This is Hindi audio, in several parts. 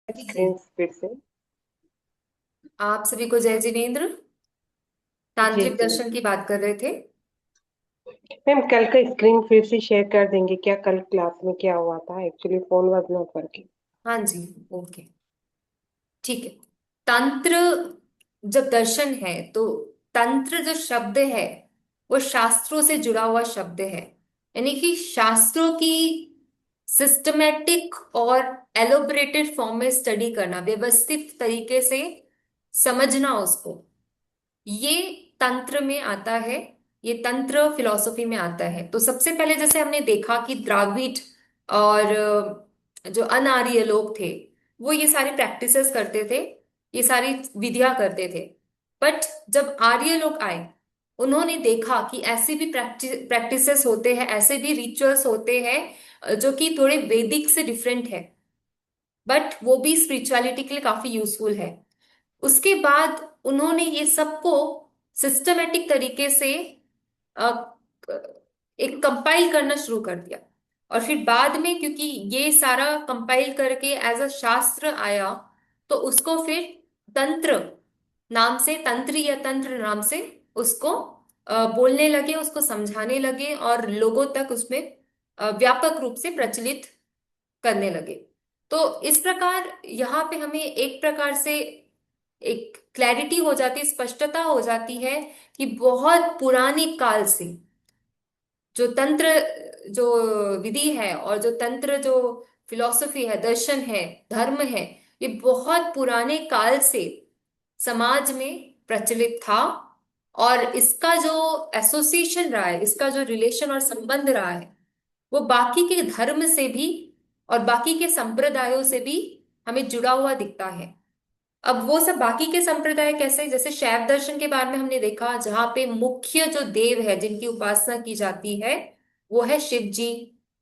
जी जी। स्क्रीन फिर से। आप सभी को जय जिनेन्द्र। जी तांत्रिक जी। दर्शन की बात कर रहे थे। मैम कल का स्क्रीन फिर से शेयर कर देंगे क्या? कल क्लास में क्या हुआ था? Actually phone was not working. हाँ जी। ओके। ठीक है। तंत्र जब दर्शन है तो तंत्र जो शब्द है वो शास्त्रों से जुड़ा हुआ शब्द है। यानी कि शास्त्रों की सिस्टमेटिक और एलोबरेटेड फॉर्म में स्टडी करना, व्यवस्थित तरीके से समझना उसको, ये तंत्र में आता है। ये तंत्र फिलॉसफी में आता है। तो सबसे पहले जैसे हमने देखा कि द्राविड और जो अनार्य लोग थे वो ये सारी प्रैक्टिसेस करते थे, ये सारी विधियां करते थे। बट जब आर्य लोग आए, उन्होंने देखा कि ऐसे भी प्रैक्टिसेस होते हैं, ऐसे भी रिचुअल्स होते हैं जो कि थोड़े वैदिक से डिफरेंट है, बट वो भी स्पिरिचुअलिटी के लिए काफी यूजफुल है। उसके बाद उन्होंने ये सबको सिस्टमेटिक तरीके से अ, एक कंपाइल करना शुरू कर दिया। और फिर बाद में क्योंकि ये सारा कंपाइल करके एज अ शास्त्र आया, तो उसको फिर तंत्र नाम से, तंत्री या तंत्र नाम से उसको बोलने लगे, उसको समझाने लगे और लोगों तक उसमें व्यापक रूप से प्रचलित करने लगे। तो इस प्रकार यहाँ पे हमें एक प्रकार से एक क्लैरिटी हो जाती, स्पष्टता हो जाती है कि बहुत पुराने काल से जो तंत्र, जो विधि है और जो तंत्र, जो फिलॉसफी है, दर्शन है, धर्म है, ये बहुत पुराने काल से समाज में प्रचलित था। और इसका जो एसोसिएशन रहा है, इसका जो रिलेशन और संबंध रहा है, वो बाकी के धर्म से भी और बाकी के संप्रदायों से भी हमें जुड़ा हुआ दिखता है। अब वो सब बाकी के संप्रदाय कैसे, जैसे शैव दर्शन के बारे में हमने देखा, जहां पे मुख्य जो देव है जिनकी उपासना की जाती है वो है शिव जी।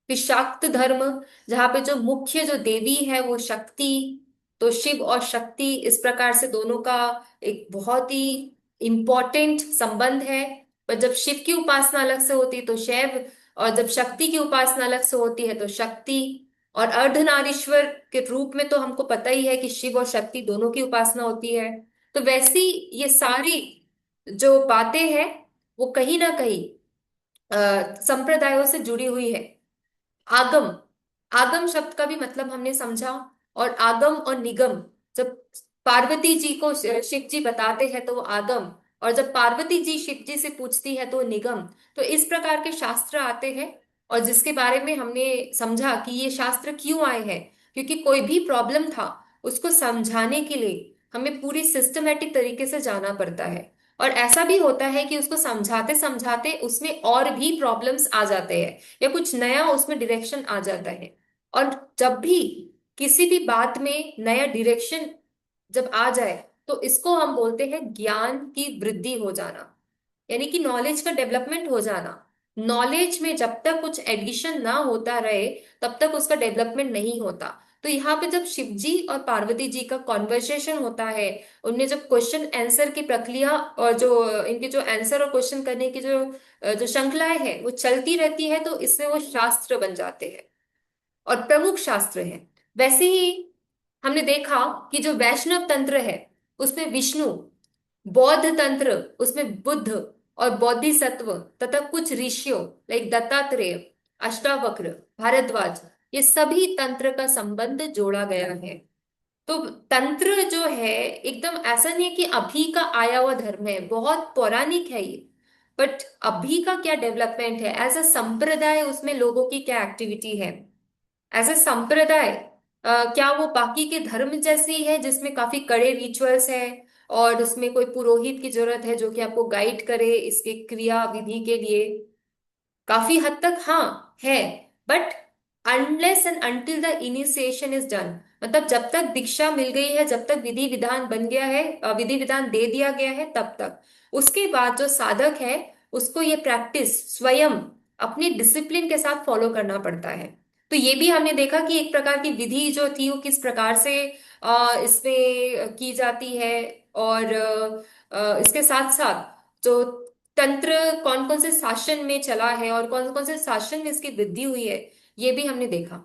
फिर शाक्त धर्म, जहां पे जो मुख्य जो देवी है वो शक्ति। तो शिव और शक्ति इस प्रकार से दोनों का एक बहुत ही इंपॉर्टेंट संबंध है। पर जब शिव की उपासना अलग से होती है तो शैव, और जब शक्ति की उपासना अलग से होती है तो शक्ति। और अर्धनारीश्वर के रूप में तो हमको पता ही है कि शिव और शक्ति दोनों की उपासना होती है। तो वैसी ये सारी जो बातें हैं वो कहीं ना कहीं संप्रदायों से जुड़ी हुई है। आगम, आगम शब्द का भी मतलब हमने समझा। और आगम और निगम, जब पार्वती जी को शिव जी बताते हैं तो वो आगम, और जब पार्वती जी शिव जी से पूछती है तो वो निगम। तो इस प्रकार के शास्त्र आते हैं। और जिसके बारे में हमने समझा कि ये शास्त्र क्यों आए हैं, क्योंकि कोई भी प्रॉब्लम था उसको समझाने के लिए हमें पूरी सिस्टमेटिक तरीके से जाना पड़ता है। और ऐसा भी होता है कि उसको समझाते समझाते उसमें और भी प्रॉब्लम्स आ जाते हैं या कुछ नया उसमें डायरेक्शन आ जाता है। और जब भी किसी भी बात में नया डायरेक्शन जब आ जाए तो इसको हम बोलते हैं ज्ञान की वृद्धि हो जाना, यानी कि नॉलेज का डेवलपमेंट हो जाना। नॉलेज में जब तक कुछ एडिशन ना होता रहे तब तक उसका डेवलपमेंट नहीं होता। तो यहाँ पे जब शिव जी और पार्वती जी का कॉन्वर्सेशन होता है, उनमें जब क्वेश्चन आंसर की प्रक्रिया और जो इनके जो आंसर और क्वेश्चन करने की जो जो श्रृंखलाएं हैं वो चलती रहती है, तो इससे वो शास्त्र बन जाते हैं और प्रमुख शास्त्र हैं। वैसे ही हमने देखा कि जो वैष्णव तंत्र है उसमें विष्णु, बौद्ध तंत्र उसमें बुद्ध और बोधिसत्व तथा कुछ ऋषियों लाइक दत्तात्रेय, अष्टावक्र, भारद्वाज, ये सभी तंत्र का संबंध जोड़ा गया है। तो तंत्र जो है एकदम ऐसा नहीं है कि अभी का आया हुआ धर्म है, बहुत पौराणिक है ये। बट अभी का क्या डेवलपमेंट है, एज अ संप्रदाय उसमें लोगों की क्या एक्टिविटी है, एज ए संप्रदाय क्या वो बाकी के धर्म जैसे ही है जिसमें काफी कड़े रिचुअल्स है और उसमें कोई पुरोहित की जरूरत है जो कि आपको गाइड करे इसके क्रिया विधि के लिए? काफी हद तक हाँ है। But unless and until the initiation is done, मतलब जब तक दीक्षा मिल गई है, जब तक विधि विधान बन गया है, विधि विधान दे दिया गया है, तब तक उसके बाद जो साधक है उसको ये प्रैक्टिस स्वयं अपने डिसिप्लिन के साथ फॉलो करना पड़ता है। तो ये भी हमने देखा कि एक प्रकार की विधि जो थी वो किस प्रकार से इसमें की जाती है। और इसके साथ साथ जो तंत्र कौन कौन से शासन में चला है और कौन कौन से शासन में इसकी वृद्धि हुई है, ये भी हमने देखा।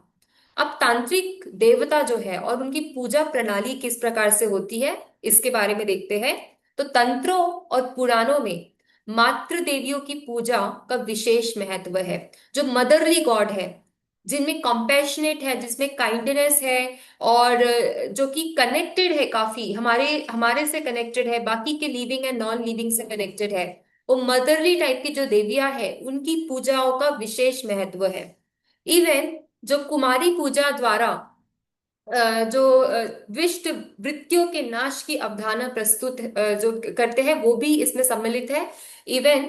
अब तांत्रिक देवता जो है और उनकी पूजा प्रणाली किस प्रकार से होती है, इसके बारे में देखते हैं। तो तंत्रों और पुराणों में मातृ देवियों की पूजा का विशेष महत्व है। जो मदरली गॉड है, जिनमें कंपैशनेट है, जिसमें काइंडनेस है, और जो कि कनेक्टेड है, काफी हमारे हमारे से कनेक्टेड है, बाकी के लिविंग एंड नॉन लिविंग से कनेक्टेड है, वो मदरली टाइप की जो देवियां है, उनकी पूजाओं का विशेष महत्व है। इवन जो कुमारी पूजा द्वारा जो विष्ट वृत्तियों के नाश की अवधारणा प्रस्तुत जो करते हैं, वो भी इसमें सम्मिलित है। इवन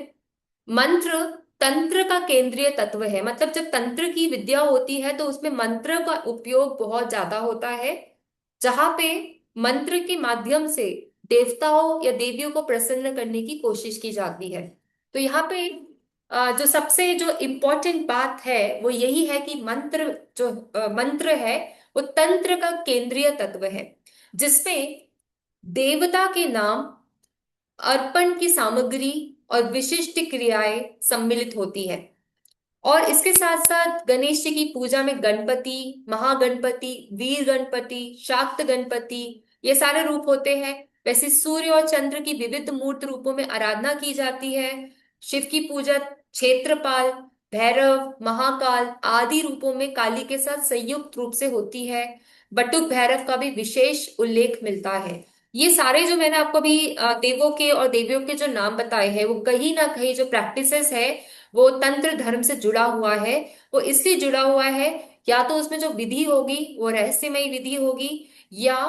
मंत्र तंत्र का केंद्रीय तत्व है। मतलब जब तंत्र की विद्या होती है तो उसमें मंत्र का उपयोग बहुत ज्यादा होता है, जहां पे मंत्र के माध्यम से देवताओं या देवियों को प्रसन्न करने की कोशिश की जाती है। तो यहाँ पे जो सबसे जो इम्पोर्टेंट बात है वो यही है कि मंत्र जो मंत्र है वो तंत्र का केंद्रीय तत्व है, जिसमें देवता के नाम, अर्पण की सामग्री और विशिष्ट क्रियाएं सम्मिलित होती है। और इसके साथ साथ गणेश जी की पूजा में गणपति, महागणपति, वीर गणपति, शाक्त गणपति, ये सारे रूप होते हैं। वैसे सूर्य और चंद्र की विविध मूर्त रूपों में आराधना की जाती है। शिव की पूजा क्षेत्रपाल, भैरव, महाकाल आदि रूपों में काली के साथ संयुक्त रूप से होती है। बटुक भैरव का भी विशेष उल्लेख मिलता है। ये सारे जो मैंने आपको भी देवों के और देवियों के जो नाम बताए हैं, वो कहीं ना कहीं जो प्रैक्टिसेस है वो तंत्र धर्म से जुड़ा हुआ है। वो इसलिए जुड़ा हुआ है, या तो उसमें जो विधि होगी वो रहस्यमयी विधि होगी, या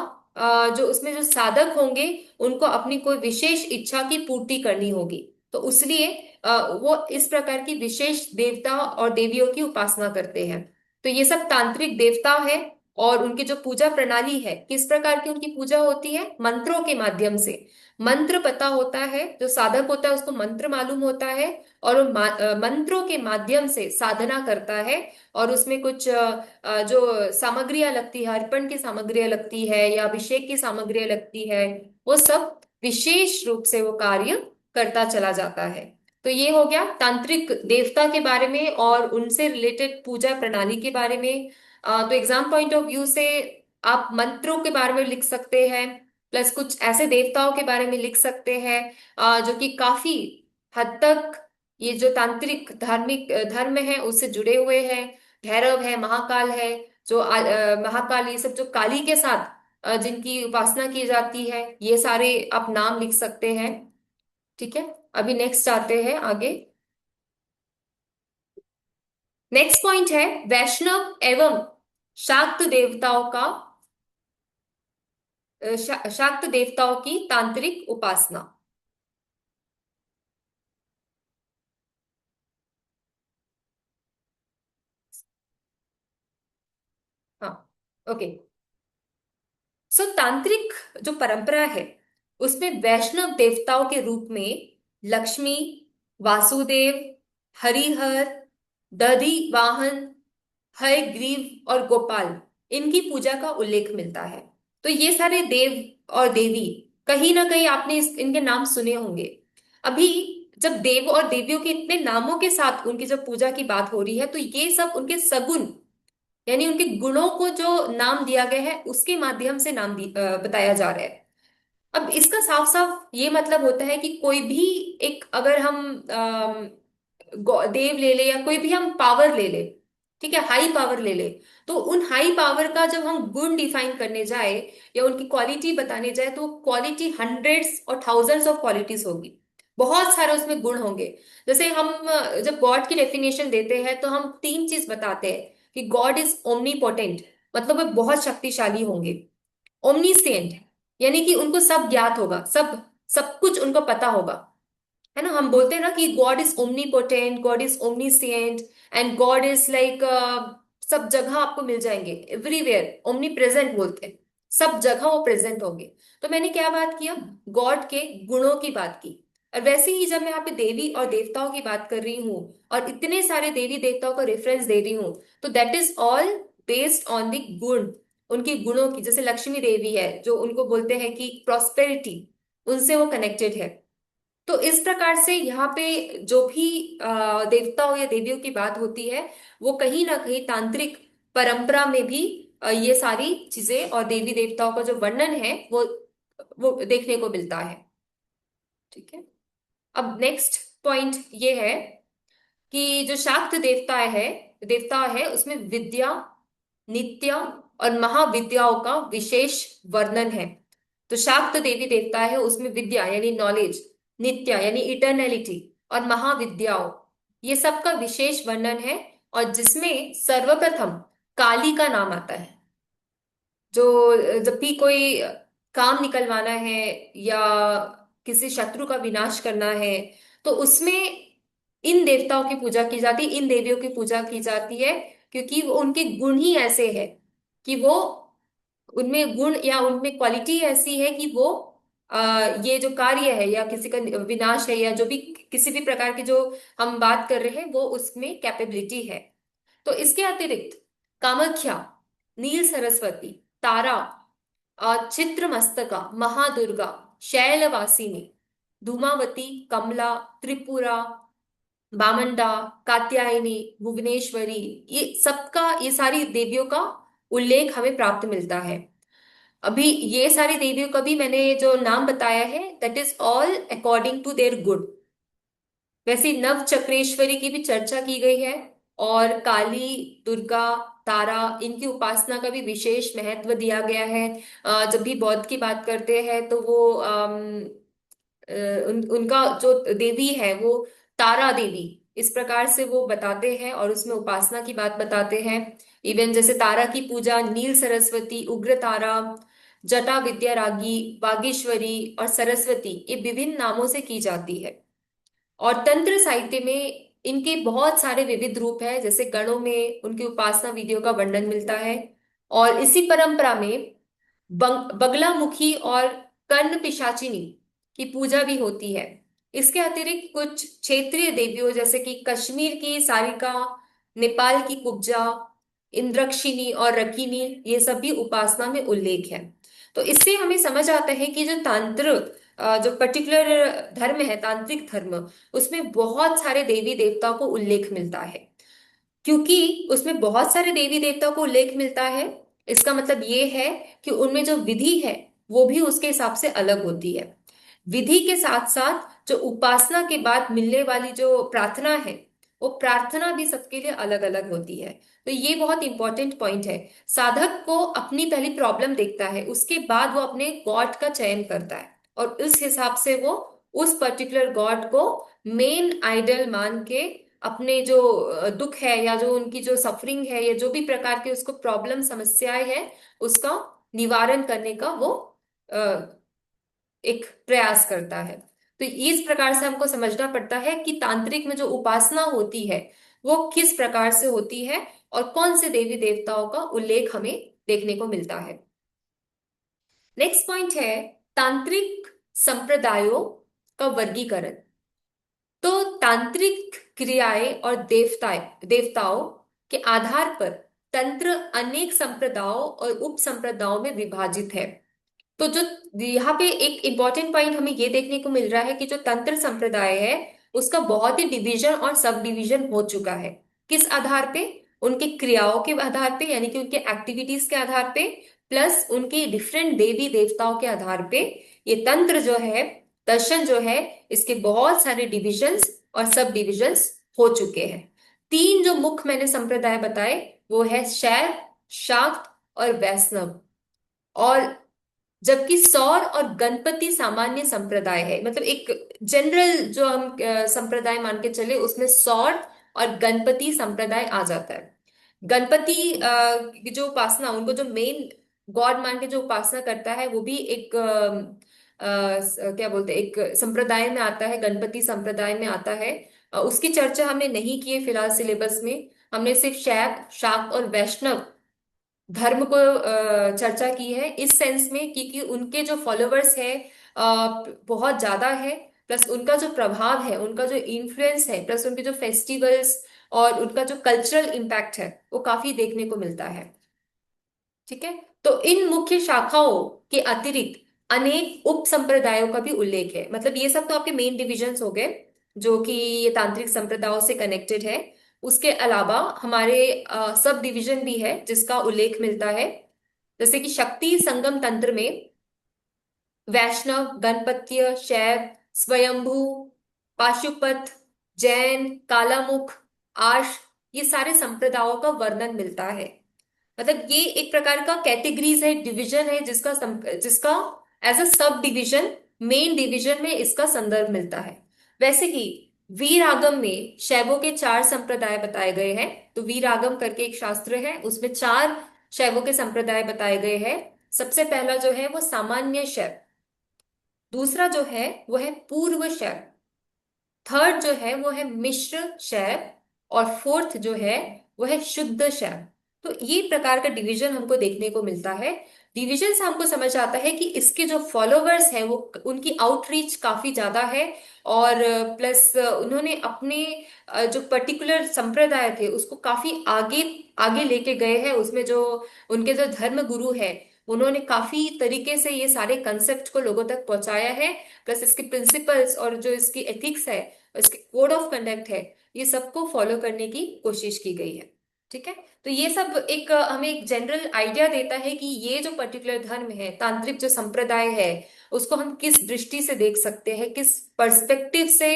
जो उसमें जो साधक होंगे उनको अपनी कोई विशेष इच्छा की पूर्ति करनी होगी। तो इसलिए वो इस प्रकार की विशेष देवता और देवियों की उपासना करते हैं। तो ये सब तांत्रिक देवता है। और उनकी जो पूजा प्रणाली है, किस प्रकार की उनकी पूजा होती है, मंत्रों के माध्यम से। मंत्र पता होता है, जो साधक होता है उसको मंत्र मालूम होता है, और वो मंत्रों के माध्यम से साधना करता है। और उसमें कुछ जो सामग्रियां लगती है, अर्पण की सामग्रियां लगती है या अभिषेक की सामग्रियां लगती है, वो सब विशेष रूप से वो कार्य करता चला जाता है। तो ये हो गया तांत्रिक देवता के बारे में और उनसे रिलेटेड पूजा प्रणाली के बारे में। तो एग्जाम पॉइंट ऑफ व्यू से आप मंत्रों के बारे में लिख सकते हैं, प्लस कुछ ऐसे देवताओं के बारे में लिख सकते हैं जो कि काफी हद तक ये जो तांत्रिक धार्मिक धर्म है उससे जुड़े हुए हैं। भैरव है, महाकाल है, जो महाकाल, ये सब जो काली के साथ जिनकी उपासना की जाती है, ये सारे आप नाम लिख सकते हैं। ठीक है, अभी नेक्स्ट आते हैं आगे। नेक्स्ट पॉइंट है वैष्णव एवं शाक्त देवताओं का शाक्त देवताओं की तांत्रिक उपासना। हाँ, ओके। सो तांत्रिक जो परंपरा है उसमें वैष्णव देवताओं के रूप में लक्ष्मी, वासुदेव, हरिहर, दधि वाहन, हयग्रीव और गोपाल, इनकी पूजा का उल्लेख मिलता है। तो ये सारे देव और देवी कहीं ना कहीं आपने इनके नाम सुने होंगे। अभी जब देव और देवियों के इतने नामों के साथ उनकी जब पूजा की बात हो रही है, तो ये सब उनके सगुण, यानी उनके गुणों को जो नाम दिया गया है उसके माध्यम से बताया जा रहा है। अब इसका साफ साफ ये मतलब होता है कि कोई भी एक, अगर हम देव ले ले या कोई भी हम पावर ले ले, ठीक है, हाई पावर ले ले, तो उन हाई पावर का जब हम गुण डिफाइन करने जाए या उनकी क्वालिटी बताने जाए, तो क्वालिटी हंड्रेड्स और थाउजेंड्स ऑफ क्वालिटीज होगी। बहुत सारे उसमें गुण होंगे। जैसे हम जब गॉड की डेफिनेशन देते हैं तो हम तीन चीज बताते हैं कि गॉड इज ओमनीपोटेंट, मतलब वे बहुत शक्तिशाली होंगे। ओमनीसेंट, यानी कि उनको सब ज्ञात होगा, सब सब कुछ उनको पता होगा, है ना। हम बोलते हैं ना कि God is omnipotent, God is omniscient, and God is like सब जगह आपको मिल जाएंगे, एवरीवेयर ओमनी प्रेजेंट बोलते हैं, सब जगह वो प्रेजेंट होंगे। तो मैंने क्या बात किया, गॉड के गुणों की बात की। और वैसे ही जब मैं यहाँ पे देवी और देवताओं की बात कर रही हूँ और इतने सारे देवी देवताओं का रेफरेंस दे रही हूँ, तो that is all based on the गुण, उनके गुणों की। जैसे लक्ष्मी देवी है, जो उनको बोलते हैं कि प्रॉस्पेरिटी, उनसे वो कनेक्टेड है। तो इस प्रकार से यहाँ पे जो भी देवताओं या देवियों की बात होती है, वो कहीं ना कहीं तांत्रिक परंपरा में भी ये सारी चीजें और देवी देवताओं का जो वर्णन है वो देखने को मिलता है। ठीक है। अब नेक्स्ट पॉइंट ये है कि जो शाक्त देवता है उसमें विद्या, नित्य और महाविद्याओं का विशेष वर्णन है। तो शाक्त देवी देवता है उसमें विद्या यानी नॉलेज, नित्य यानी इटर्नैलिटी और महाविद्याओं, ये सब का विशेष वर्णन है। और जिसमें सर्वप्रथम काली का नाम आता है। जो जब भी कोई काम निकलवाना है या किसी शत्रु का विनाश करना है, तो उसमें इन देवताओं की पूजा की जाती है, इन देवियों की पूजा की जाती है, क्योंकि वो उनके गुण ही ऐसे हैं कि वो, उनमें गुण या उनमें क्वालिटी ऐसी है कि वो ये जो कार्य है या किसी का विनाश है या जो भी किसी भी प्रकार की जो हम बात कर रहे हैं वो उसमें कैपेबिलिटी है। तो इसके अतिरिक्त कामाख्या, नील सरस्वती, तारा, चित्रमस्तका, महादुर्गा, शैलवासिनी, धूमावती, कमला, त्रिपुरा, बामंडा, कात्यायनी, भुवनेश्वरी, ये सारी देवियों का उल्लेख हमें प्राप्त मिलता है। अभी ये सारी देवियों का भी मैंने जो नाम बताया है that is all according to their good. वैसे नव चक्रेश्वरी की भी चर्चा की गई है, और काली, दुर्गा, तारा, इनकी उपासना का भी विशेष महत्व दिया गया है। जब भी बौद्ध की बात करते हैं तो वो उनका जो देवी है वो तारा देवी, इस प्रकार से वो बताते हैं और उसमें उपासना की बात बताते हैं। इवन जैसे तारा की पूजा नील सरस्वती, उग्र तारा, जटा विद्यारागी, बागेश्वरी और सरस्वती, ये विभिन्न नामों से की जाती है। और तंत्र साहित्य में इनके बहुत सारे विविध रूप है, जैसे गणों में उनकी उपासना विधियों का वर्णन मिलता है। और इसी परंपरा में बगलामुखी और कर्ण पिशाचिनी की पूजा भी होती है। इसके अतिरिक्त कुछ क्षेत्रीय देवियों जैसे कि कश्मीर की सारिका, नेपाल की कुब्जा, इंद्रक्षिणी और रकीनी, ये सब भी उपासना में उल्लेख है। तो इससे हमें समझ आता है कि जो तंत्र जो पर्टिकुलर धर्म है, तांत्रिक धर्म, उसमें बहुत सारे देवी देवताओं को उल्लेख मिलता है। क्योंकि उसमें बहुत सारे देवी देवताओं को उल्लेख मिलता है, इसका मतलब ये है कि उनमें जो विधि है वो भी उसके हिसाब से अलग होती है। विधि के साथ साथ जो उपासना के बाद मिलने वाली जो प्रार्थना है, वो प्रार्थना भी सबके लिए अलग अलग होती है। तो ये बहुत इंपॉर्टेंट पॉइंट है। साधक को अपनी पहली प्रॉब्लम देखता है, उसके बाद वो अपने गॉड का चयन करता है और उस हिसाब से वो उस पर्टिकुलर गॉड को मेन आइडल मान के अपने जो दुख है या जो उनकी जो सफरिंग है या जो भी प्रकार की उसको प्रॉब्लम समस्याएं है, उसका निवारण करने का वो अ, एक प्रयास करता है। तो इस प्रकार से हमको समझना पड़ता है कि तांत्रिक में जो उपासना होती है वो किस प्रकार से होती है और कौन से देवी देवताओं का उल्लेख हमें देखने को मिलता है। नेक्स्ट पॉइंट है तांत्रिक संप्रदायों का वर्गीकरण। तो तांत्रिक क्रियाएं और देवताओं के आधार पर तंत्र अनेक संप्रदायों और उप संप्रदायों में विभाजित है। तो जो यहाँ पे एक इंपॉर्टेंट पॉइंट हमें ये देखने को मिल रहा है कि जो तंत्र संप्रदाय है उसका बहुत ही डिवीजन और सब डिवीजन हो चुका है। किस आधार पे? उनके क्रियाओं के आधार पे, यानी कि उनके एक्टिविटीज के आधार पे, प्लस उनके डिफरेंट देवी देवताओं के आधार पे। ये तंत्र जो है, दर्शन जो है, इसके बहुत सारे डिविजन्स और सब डिविजन्स हो चुके हैं। तीन जो मुख्य मैंने संप्रदाय बताए वो है शैव, शाक्त और वैष्णव। और जबकि सौर और गणपति सामान्य संप्रदाय है, मतलब एक जनरल जो हम संप्रदाय मान के चले उसमें सौर और गणपति संप्रदाय आ जाता है। गणपति की जो उपासना, उनको जो मेन गॉड मान के जो उपासना करता है वो भी एक क्या बोलते हैं, एक संप्रदाय में आता है, गणपति संप्रदाय में आता है। उसकी चर्चा हमने नहीं की है फिलहाल सिलेबस में। हमने सिर्फ शैव, शाक्त और वैष्णव धर्म को चर्चा की है, इस सेंस में क्योंकि उनके जो फॉलोअर्स है बहुत ज्यादा है, प्लस उनका जो प्रभाव है, उनका जो इन्फ्लुएंस है, प्लस उनके जो फेस्टिवल्स और उनका जो कल्चरल इम्पैक्ट है वो काफी देखने को मिलता है। ठीक है। तो इन मुख्य शाखाओं के अतिरिक्त अनेक उप संप्रदायों का भी उल्लेख है। मतलब ये सब तो आपके मेन डिविजन्स हो गए जो कि ये तांत्रिक संप्रदायों से कनेक्टेड है। उसके अलावा हमारे सब डिवीजन भी है जिसका उल्लेख मिलता है। जैसे कि शक्ति संगम तंत्र में वैष्णव, गणपत्य, शैव, स्वयंभू, पाशुपत, जैन, कालामुख, आर्ष, ये सारे संप्रदायों का वर्णन मिलता है। मतलब ये एक प्रकार का कैटेगरीज है, डिवीजन है, जिसका as a sub division, main division में इसका संदर्भ मिलता है। वैसे ही वीर आगम में शैवों के चार संप्रदाय बताए गए हैं। तो वीर आगम करके एक शास्त्र है, उसमें चार शैवों के संप्रदाय बताए गए हैं। सबसे पहला जो है वो सामान्य शैव, दूसरा जो है वो है पूर्व शैव, थर्ड जो है वो है मिश्र शैव, और फोर्थ जो है वो है शुद्ध शैव। तो ये प्रकार का डिवीजन हमको देखने को मिलता है। डिवीजन से हमको समझ आता है कि इसके जो फॉलोवर्स हैं वो, उनकी आउटरीच काफी ज्यादा है। और प्लस उन्होंने अपने जो पर्टिकुलर संप्रदाय थे उसको काफी आगे आगे लेके गए हैं। उसमें जो उनके जो धर्म गुरु है, उन्होंने काफी तरीके से ये सारे कंसेप्ट को लोगों तक पहुंचाया है। प्लस इसके प्रिंसिपल्स और जो इसकी एथिक्स है, इसके कोड ऑफ कंडक्ट है, ये सबको फॉलो करने की कोशिश की गई है। ठीक है। तो ये सब एक हमें एक जनरल आइडिया देता है कि ये जो पर्टिकुलर धर्म है, तांत्रिक जो संप्रदाय है, उसको हम किस दृष्टि से देख सकते हैं, किस पर्सपेक्टिव से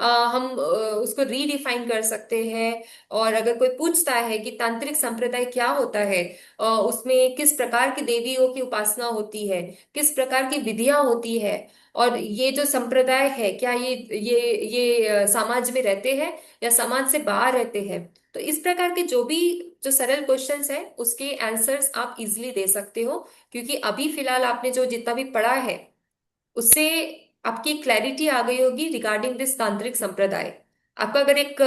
हम उसको रीडिफाइन कर सकते हैं। और अगर कोई पूछता है कि तांत्रिक संप्रदाय क्या होता है, उसमें किस प्रकार की देवियों की उपासना होती है, किस प्रकार की विधियां होती है, और ये जो संप्रदाय है क्या ये समाज में रहते हैं या समाज से बाहर रहते हैं, तो इस प्रकार के जो सरल क्वेश्चंस हैं उसके आंसर्स आप इजीली दे सकते हो। क्योंकि अभी फिलहाल आपने जो जितना भी पढ़ा है उससे आपकी क्लैरिटी आ गई होगी रिगार्डिंग दिस तांत्रिक संप्रदाय। आपका अगर एक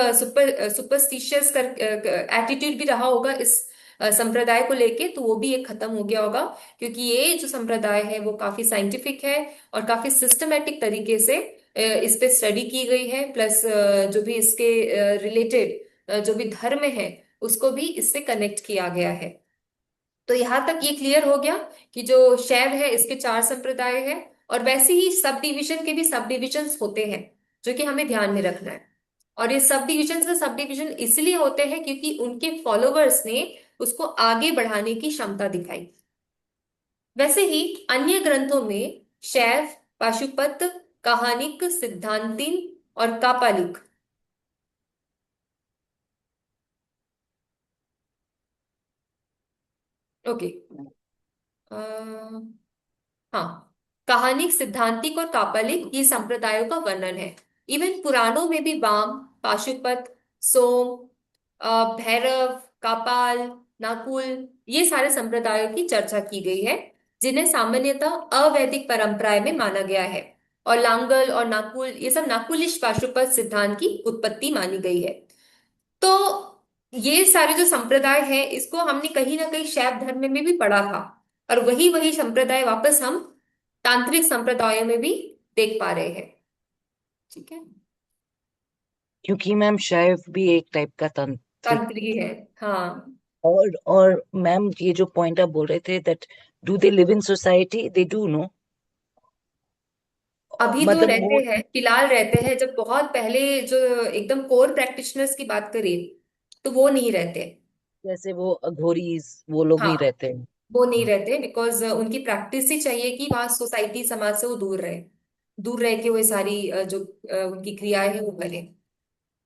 सुपरस्टिशियस कर एटीट्यूड भी रहा होगा इस संप्रदाय को लेके, तो वो भी एक खत्म हो गया होगा। क्योंकि ये जो संप्रदाय है वो काफी साइंटिफिक है और काफी सिस्टमेटिक तरीके से इस पे स्टडी की गई है। प्लस जो भी इसके रिलेटेड जो भी धर्म है उसको भी इससे कनेक्ट किया गया है। तो यहां तक ये क्लियर हो गया कि जो शैव है इसके चार संप्रदाय है। और वैसे ही सब डिविजन के भी सब डिविजन्स होते हैं जो कि हमें ध्यान में रखना है। और ये सब डिविजन का सब डिविजन इसलिए होते हैं क्योंकि उनके फॉलोवर्स ने उसको आगे बढ़ाने की क्षमता दिखाई। वैसे ही अन्य ग्रंथों में शैव, पाशुपत, कहानिक, सिद्धांतिन और कापालिक। ओके। हाँ, कहानिक, सिद्धांतिक और कापालिक ये संप्रदायों का वर्णन है। इवन पुराणों में भी वाम, पाशुपत, सोम, भैरव, कापाल, नाकुल, ये सारे संप्रदायों की चर्चा की गई है, जिन्हें सामान्यतः अवैदिक परंपराएं में माना गया है। और लांगल और नाकुल, ये सब नाकुलिश पाशुपत सिद्धांत की उत्पत्ति मानी गई है। तो ये सारे जो संप्रदाय है इसको हमने कहीं ना कहीं शैव धर्म में भी पढ़ा था। और वही वही संप्रदाय वापस हम तांत्रिक संप्रदायों में भी देख पा रहे हैं। ठीक है। क्योंकि मैम शैव भी एक टाइप का तांत्रिक। तांत्रिक है। हाँ। और मैम ये जो पॉइंट आप बोल रहे थे that do they live in society, they do know, अभी तो मतलब रहते वो हैं, फिलहाल रहते हैं। जब बहुत पहले जो एकदम कोर प्रैक्टिशनर्स की बात करें तो वो नहीं रहते। जैसे वो अघोरीज वो लोग हाँ, नहीं रहते हैं। वो नहीं रहते बिकॉज उनकी प्रैक्टिस ही चाहिए कि वहाँ सोसाइटी समाज से वो दूर रहे, दूर रह के वो ये सारी जो उनकी क्रियाएं हैं वो करें।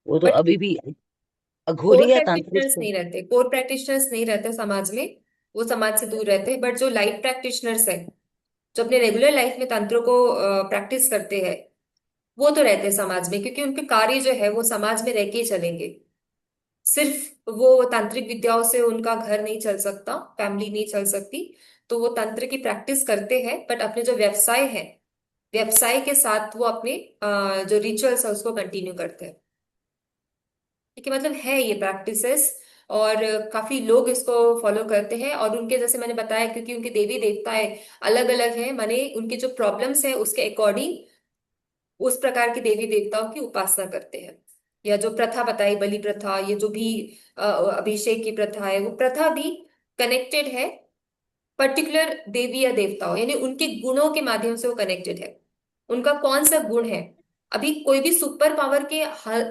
वो तो बट अभी भी कोर अघोरी या तांत्रिक प्रैक्टिशनर्स थे। नहीं रहते, कोर प्रैक्टिशनर्स नहीं रहते समाज में, वो समाज से दूर रहते हैं। बट जो लाइफ प्रैक्टिशनर्स है, जो अपने रेगुलर लाइफ में तंत्रों को प्रैक्टिस करते हैं, वो तो रहते हैं समाज में, क्योंकि उनके कार्य जो है वो समाज में रह के ही चलेंगे। सिर्फ वो तांत्रिक विद्याओं से उनका घर नहीं चल सकता, फैमिली नहीं चल सकती। तो वो तंत्र की प्रैक्टिस करते हैं, बट अपने जो व्यवसाय है, व्यवसाय के साथ वो अपने जो रिचुअल्स है उसको कंटिन्यू करते हैं। ठीक है। मतलब है ये प्रैक्टिसेस, और काफी लोग इसको फॉलो करते हैं। और उनके जैसे मैंने बताया, क्योंकि उनके देवी देवताएं अलग अलग हैं, माने उनके जो प्रॉब्लम्स है उसके अकॉर्डिंग उस प्रकार के देवी देवताओं की उपासना करते हैं। या जो प्रथा बताई, बलि प्रथा, ये जो भी अभिषेक की प्रथा है, वो प्रथा भी कनेक्टेड है पर्टिकुलर देवी या देवताओं, यानी उनके गुणों के माध्यम से वो कनेक्टेड है। उनका कौन सा गुण है। अभी कोई भी सुपर पावर के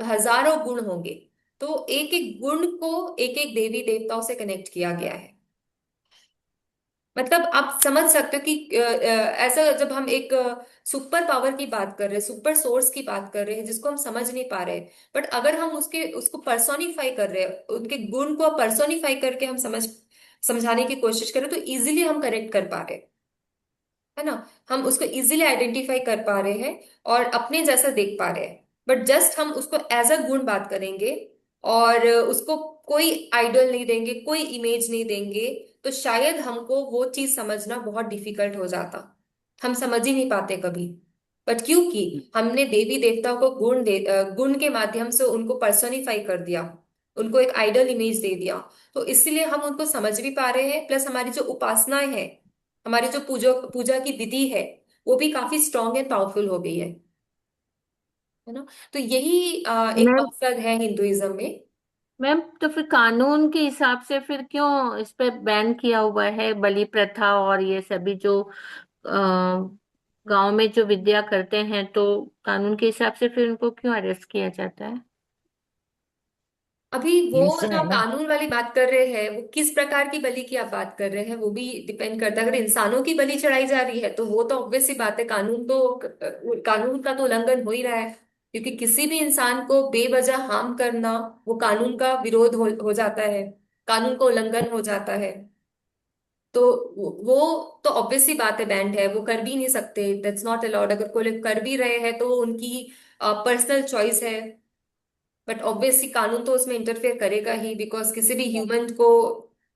हजारों गुण होंगे, तो एक एक गुण को एक एक देवी देवताओं से कनेक्ट किया गया है। मतलब आप समझ सकते हो कि ऐसा जब हम एक सुपर पावर की बात कर रहे हैं, सुपर सोर्स की बात कर रहे हैं जिसको हम समझ नहीं पा रहे, बट अगर हम उसको पर्सोनिफाई कर रहे हैं, उनके गुण को पर्सोनिफाई करके हम समझाने की कोशिश करें, तो इजीली हम करेक्ट कर पा रहे हैं, है ना। हम उसको इजीली आइडेंटिफाई कर पा रहे हैं और अपने जैसा देख पा रहे हैं। बट जस्ट हम उसको एज अ गुण बात करेंगे और उसको कोई आइडल नहीं देंगे, कोई इमेज नहीं देंगे, तो शायद हमको वो चीज समझना बहुत डिफिकल्ट हो जाता। हम समझ ही नहीं पाते कभी। बट क्योंकि हमने देवी देवताओं को गुण के माध्यम से उनको पर्सोनिफाई कर दिया, उनको एक आइडल इमेज दे दिया, तो इसलिए हम उनको समझ भी पा रहे हैं, प्लस हमारी जो उपासनाएं हैं, हमारी जो पूजा पूजा की विधि है, वो भी काफी स्ट्रांग एंड पावरफुल हो गई है ना। तो यही एक मैम मकसद है हिंदुइज्म में। मैम तो फिर कानून के हिसाब से फिर क्यों इस पे बैन किया हुआ है बलि प्रथा और ये सभी जो गांव में जो विद्या करते हैं, तो कानून के हिसाब से फिर उनको क्यों अरेस्ट किया जाता है? अभी वो हिंसा जो है आप ना। कानून वाली बात कर रहे हैं, वो किस प्रकार की बलि की आप बात कर रहे हैं, वो भी डिपेंड करता है। अगर इंसानों की बलि चढ़ाई जा रही है तो वो तो ऑब्वियस सी बात है, कानून का तो उल्लंघन हो ही रहा है। क्योंकि किसी भी इंसान को बेवजह हार्म करना, वो कानून का विरोध हो जाता है, कानून का उल्लंघन हो जाता है। तो वो तो ऑब्वियस सी बात है, बैंड है, वो कर भी नहीं सकते, दैट्स नॉट अलाउड। अगर कोई लोग कर भी रहे हैं तो वो उनकी पर्सनल चॉइस है। बट ऑब्वियसली कानून तो उसमें इंटरफेयर करेगा ही, बिकॉज किसी भी ह्यूमन को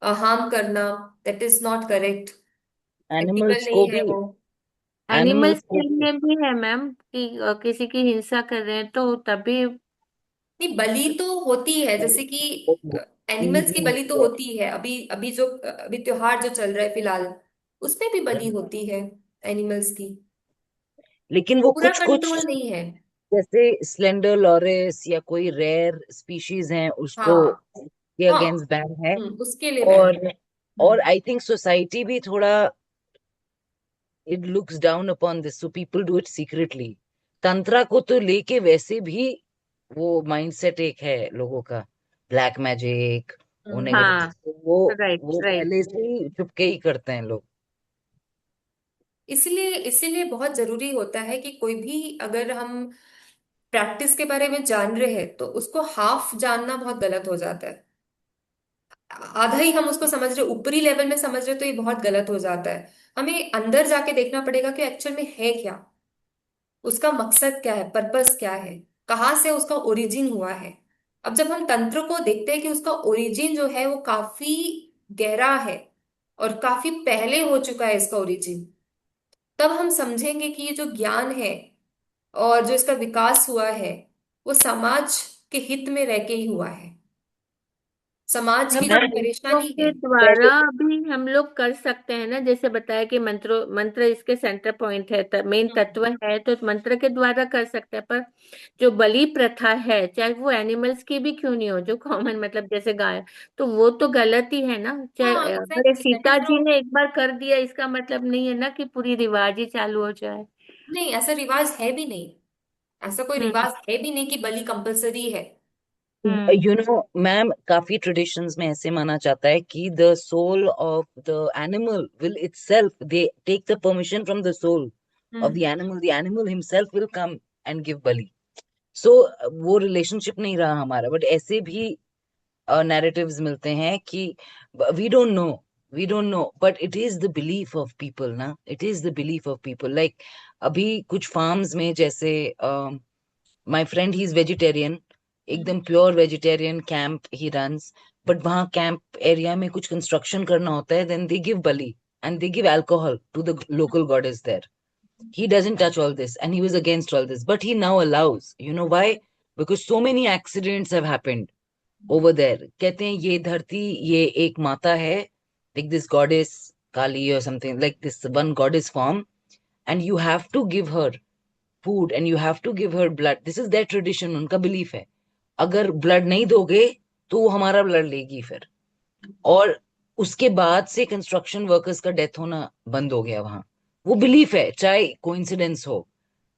हार्म करना, that is not correct, ethical animals नहीं को है भी, वो। एनिमल्स एनिमल्स को के भी लिए भी है मैम कि किसी की हिंसा कर रहे हैं तो तभी। नहीं, बलि तो होती है, जैसे कि एनिमल्स की बलि तो होती है। अभी अभी जो अभी त्योहार जो चल रहा है फिलहाल, उसमें भी बलि होती है एनिमल्स की। लेकिन वो पूरा कुछ कंट्रोल कुछ नहीं है। जैसे स्लेंडर लॉरेस या कोई रेयर स्पीशीज हैं, उसको हाँ। के हाँ। अगेंस्ट बैन है। उसके लिए बैन। और आई थिंक सोसाइटी भी थोड़ा, it looks down upon this, so people do it secretly. Tantra को तो लेके वैसे भी वो माइंडसेट एक है लोगों का, ब्लैक मैजिक वो हाँ, नेगेटिव, वो राइट वो राइट। पहले से ही चुपके ही करते हैं लोग। इसीलिए इसीलिए बहुत जरूरी होता है कि कोई भी अगर हम प्रैक्टिस के बारे में जान रहे हैं, तो उसको हाफ जानना बहुत गलत हो जाता है। आधा ही हम उसको समझ रहे, ऊपरी लेवल में समझ रहे, तो ये बहुत गलत हो जाता है। हमें अंदर जाके देखना पड़ेगा कि एक्चुअल में है क्या, उसका मकसद क्या है, पर्पस क्या है, कहाँ से उसका ओरिजिन हुआ है। अब जब हम तंत्र को देखते हैं कि उसका ओरिजिन जो है वो काफी गहरा है और काफी पहले हो चुका है इसका ओरिजिन, तब हम समझेंगे कि ये जो ज्ञान है और जो इसका विकास हुआ है, वो समाज के हित में रह के ही हुआ है। समाज हम की जो मंत्रों परेशानी है। के द्वारा भी हम लोग कर सकते हैं ना, जैसे बताया कि मंत्र इसके सेंटर पॉइंट है, मेन हम्म। तत्व है, तो मंत्र के द्वारा कर सकते हैं। पर जो बलि प्रथा है, चाहे वो एनिमल्स की भी क्यों नहीं हो, जो कॉमन मतलब जैसे गाय, तो वो तो गलत ही है ना। चाहे हाँ, अगर ये एग्जैक्टली, दैट सीता इज जी रॉन्ग। ने एक बार कर दिया, इसका मतलब नहीं है ना कि पूरी रिवाज ही चालू हो जाए। नहीं, ऐसा रिवाज है भी नहीं। ऐसा कोई हम्म रिवाज है भी नहीं कि बलि कंपलसरी है। हम्म यू नो मैम, काफी ट्रेडिशंस में ऐसे माना जाता है कि the soul of the animal will itself, they take the permission from the soul of hmm. The animal himself will come and give bali. So वो रिलेशनशिप नहीं रहा हमारा, बट ऐसे भी नैरेटिव्स मिलते हैं कि we don't know, we don't know, but it is the belief of people ना, it is the belief of people. Like अभी कुछ फार्म्स में जैसे, my friend he is vegetarian, hmm. एकदम pure vegetarian camp he runs, but वहाँ कैंप एरिया में कुछ कंस्ट्रक्शन करना होता है, then they give bali and they give alcohol to the local goddess there. He doesn't touch all this and he was against all this, but he now allows. You know why? Because so many accidents have happened over there. कहते हैं ये धरती, ये एक माता है, like this goddess Kali or something, like this one goddess form, and you have to give her food and you have to give her blood. This is their tradition, उनका belief है. अगर blood नहीं दोगे तो वो हमारा blood लेगी फिर. और उसके बाद से कंस्ट्रक्शन वर्कर्स का डेथ होना बंद हो गया वहां. वो बिलीफ है, चाहे कोइंसिडेंस हो.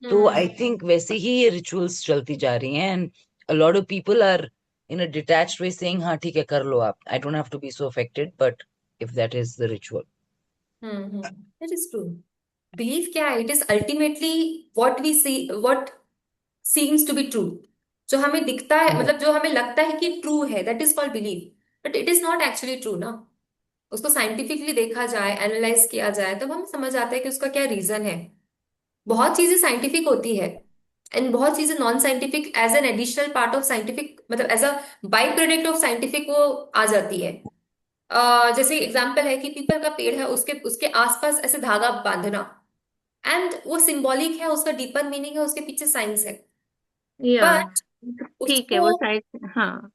तो हम्म। आई थिंक वैसे ही ये रिचुअल्स चलती जा रही हैं, and a lot of people are in a detached way saying, हाँ ठीक है कर लो आप. I don't have to be so affected, but if that is the ritual. That is true. Belief क्या है? It is ultimately what we see, what seems to be true. जो हमें दिखता है, मतलब जो हमें लगता है कि ट्रू है, that is called belief, but it is not actually true ना। उसको साइंटिफिकली देखा जाए, एनालाइज किया जाए, तब हमें समझ आता है कि उसका क्या रीजन है। बहुत चीजें साइंटिफिक होती है एंड बहुत चीजें non scientific, as an additional part of scientific, मतलब as a by product of scientific वो आ जाती है। जैसे एग्जाम्पल है कि पीपल का पेड़ है, उसके उसके आसपास ऐसे धागा बांधना, एंड वो सिंबॉलिक है, उसका डीपर मीनिंग है, उसके पीछे साइंस है। या बट ठीक है उसको, वो साइड, हाँ।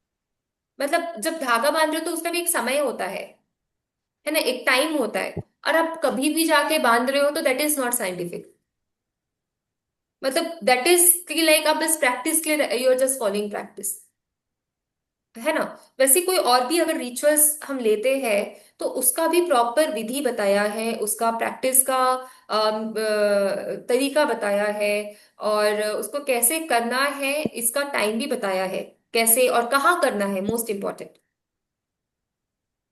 मतलब जब धागा बांध रहे हो तो उसका भी एक समय होता है ना, एक टाइम होता है। और आप कभी भी जाके बांध रहे हो तो दैट इज नॉट साइंटिफिक। मतलब दैट इज कि लाइक आप बस प्रैक्टिस के लिए, you are just following practice, है ना। वैसे कोई और भी अगर रिचुअल्स हम लेते हैं तो उसका भी प्रॉपर विधि बताया है, उसका प्रैक्टिस का तरीका बताया है, और उसको कैसे करना है इसका टाइम भी बताया है, कैसे और कहाँ करना है, मोस्ट इम्पोर्टेंट,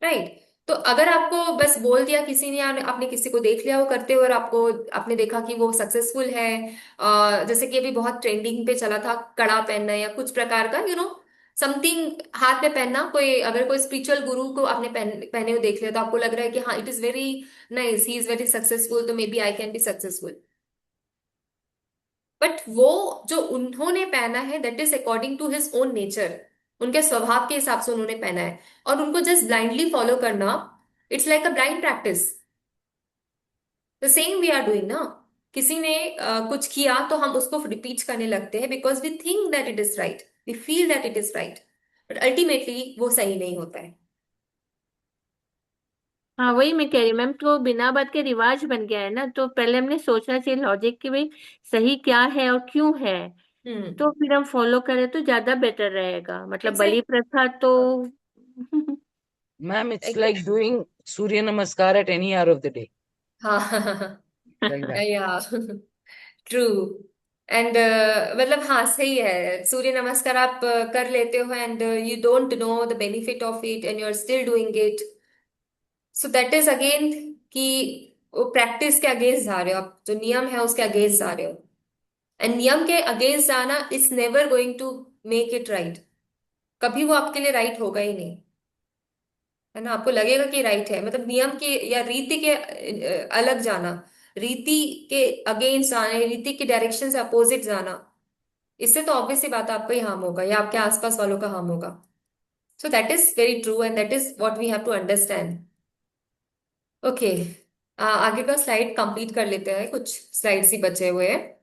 राइट। तो अगर आपको बस बोल दिया किसी ने, आपने किसी को देख लिया वो करते हुए और आपको, आपने देखा कि वो सक्सेसफुल है, जैसे कि अभी बहुत ट्रेंडिंग पे चला था कड़ा पहनना या कुछ प्रकार का, समथिंग हाथ में पहनना, कोई अगर कोई स्पिरिचुअल गुरु को आपने पहने हुए देख लिया तो आपको लग रहा है कि हाँ, it is very nice, he is very successful, तो maybe I can be successful. But वो जो उन्होंने पहना है, that is according to his own nature, उनके स्वभाव के हिसाब से उन्होंने पहना है। और उनको जस्ट ब्लाइंडली फॉलो करना, it's like a blind practice. The same we are doing ना। किसी ने कुछ किया तो हम उसको रिपीट करने लगते हैं, because we think that it is right, we feel that it is right, but ultimately वो सही नहीं होता है। हाँ वही मैं कह रही मैम, तो बिना बात के रिवाज बन गया है ना, तो पहले हमने सोचना चाहिए लॉजिक कि भाई सही क्या है और क्यों है, हम्म। तो फिर हम फॉलो करें तो ज्यादा बेटर रहेगा। मतलब बलि एग्जैक्ट। प्रथा तो Ma'am, it's like doing Surya Namaskar at any hour of the day. हाँ। Like that. या, ट्रू। एंड मतलब हाँ, सही है, सूर्य नमस्कार आप कर लेते हो and you don't know the benefit of it and you are still doing it, so that is again कि वो प्रैक्टिस के अगेंस्ट जा रहे हो आप, जो नियम है उसके अगेंस्ट जा रहे हो। एंड नियम के अगेंस्ट जाना is never going to make it right. कभी वो आपके लिए राइट होगा ही नहीं, है ना। आपको लगेगा कि राइट है, मतलब नियम के या रीति के अलग जाना, रीति के अगेंस्ट जाना, रीति की डायरेक्शन से अपोजिट जाना, इससे तो ऑब्वियस सी बात है आपको ही हार्म होगा या आपके आसपास वालों का हार्म होगा। So that is very true and that is what we have to understand. Okay, आगे का स्लाइड कंप्लीट कर लेते हैं, कुछ स्लाइड्स ही बचे हुए हैं।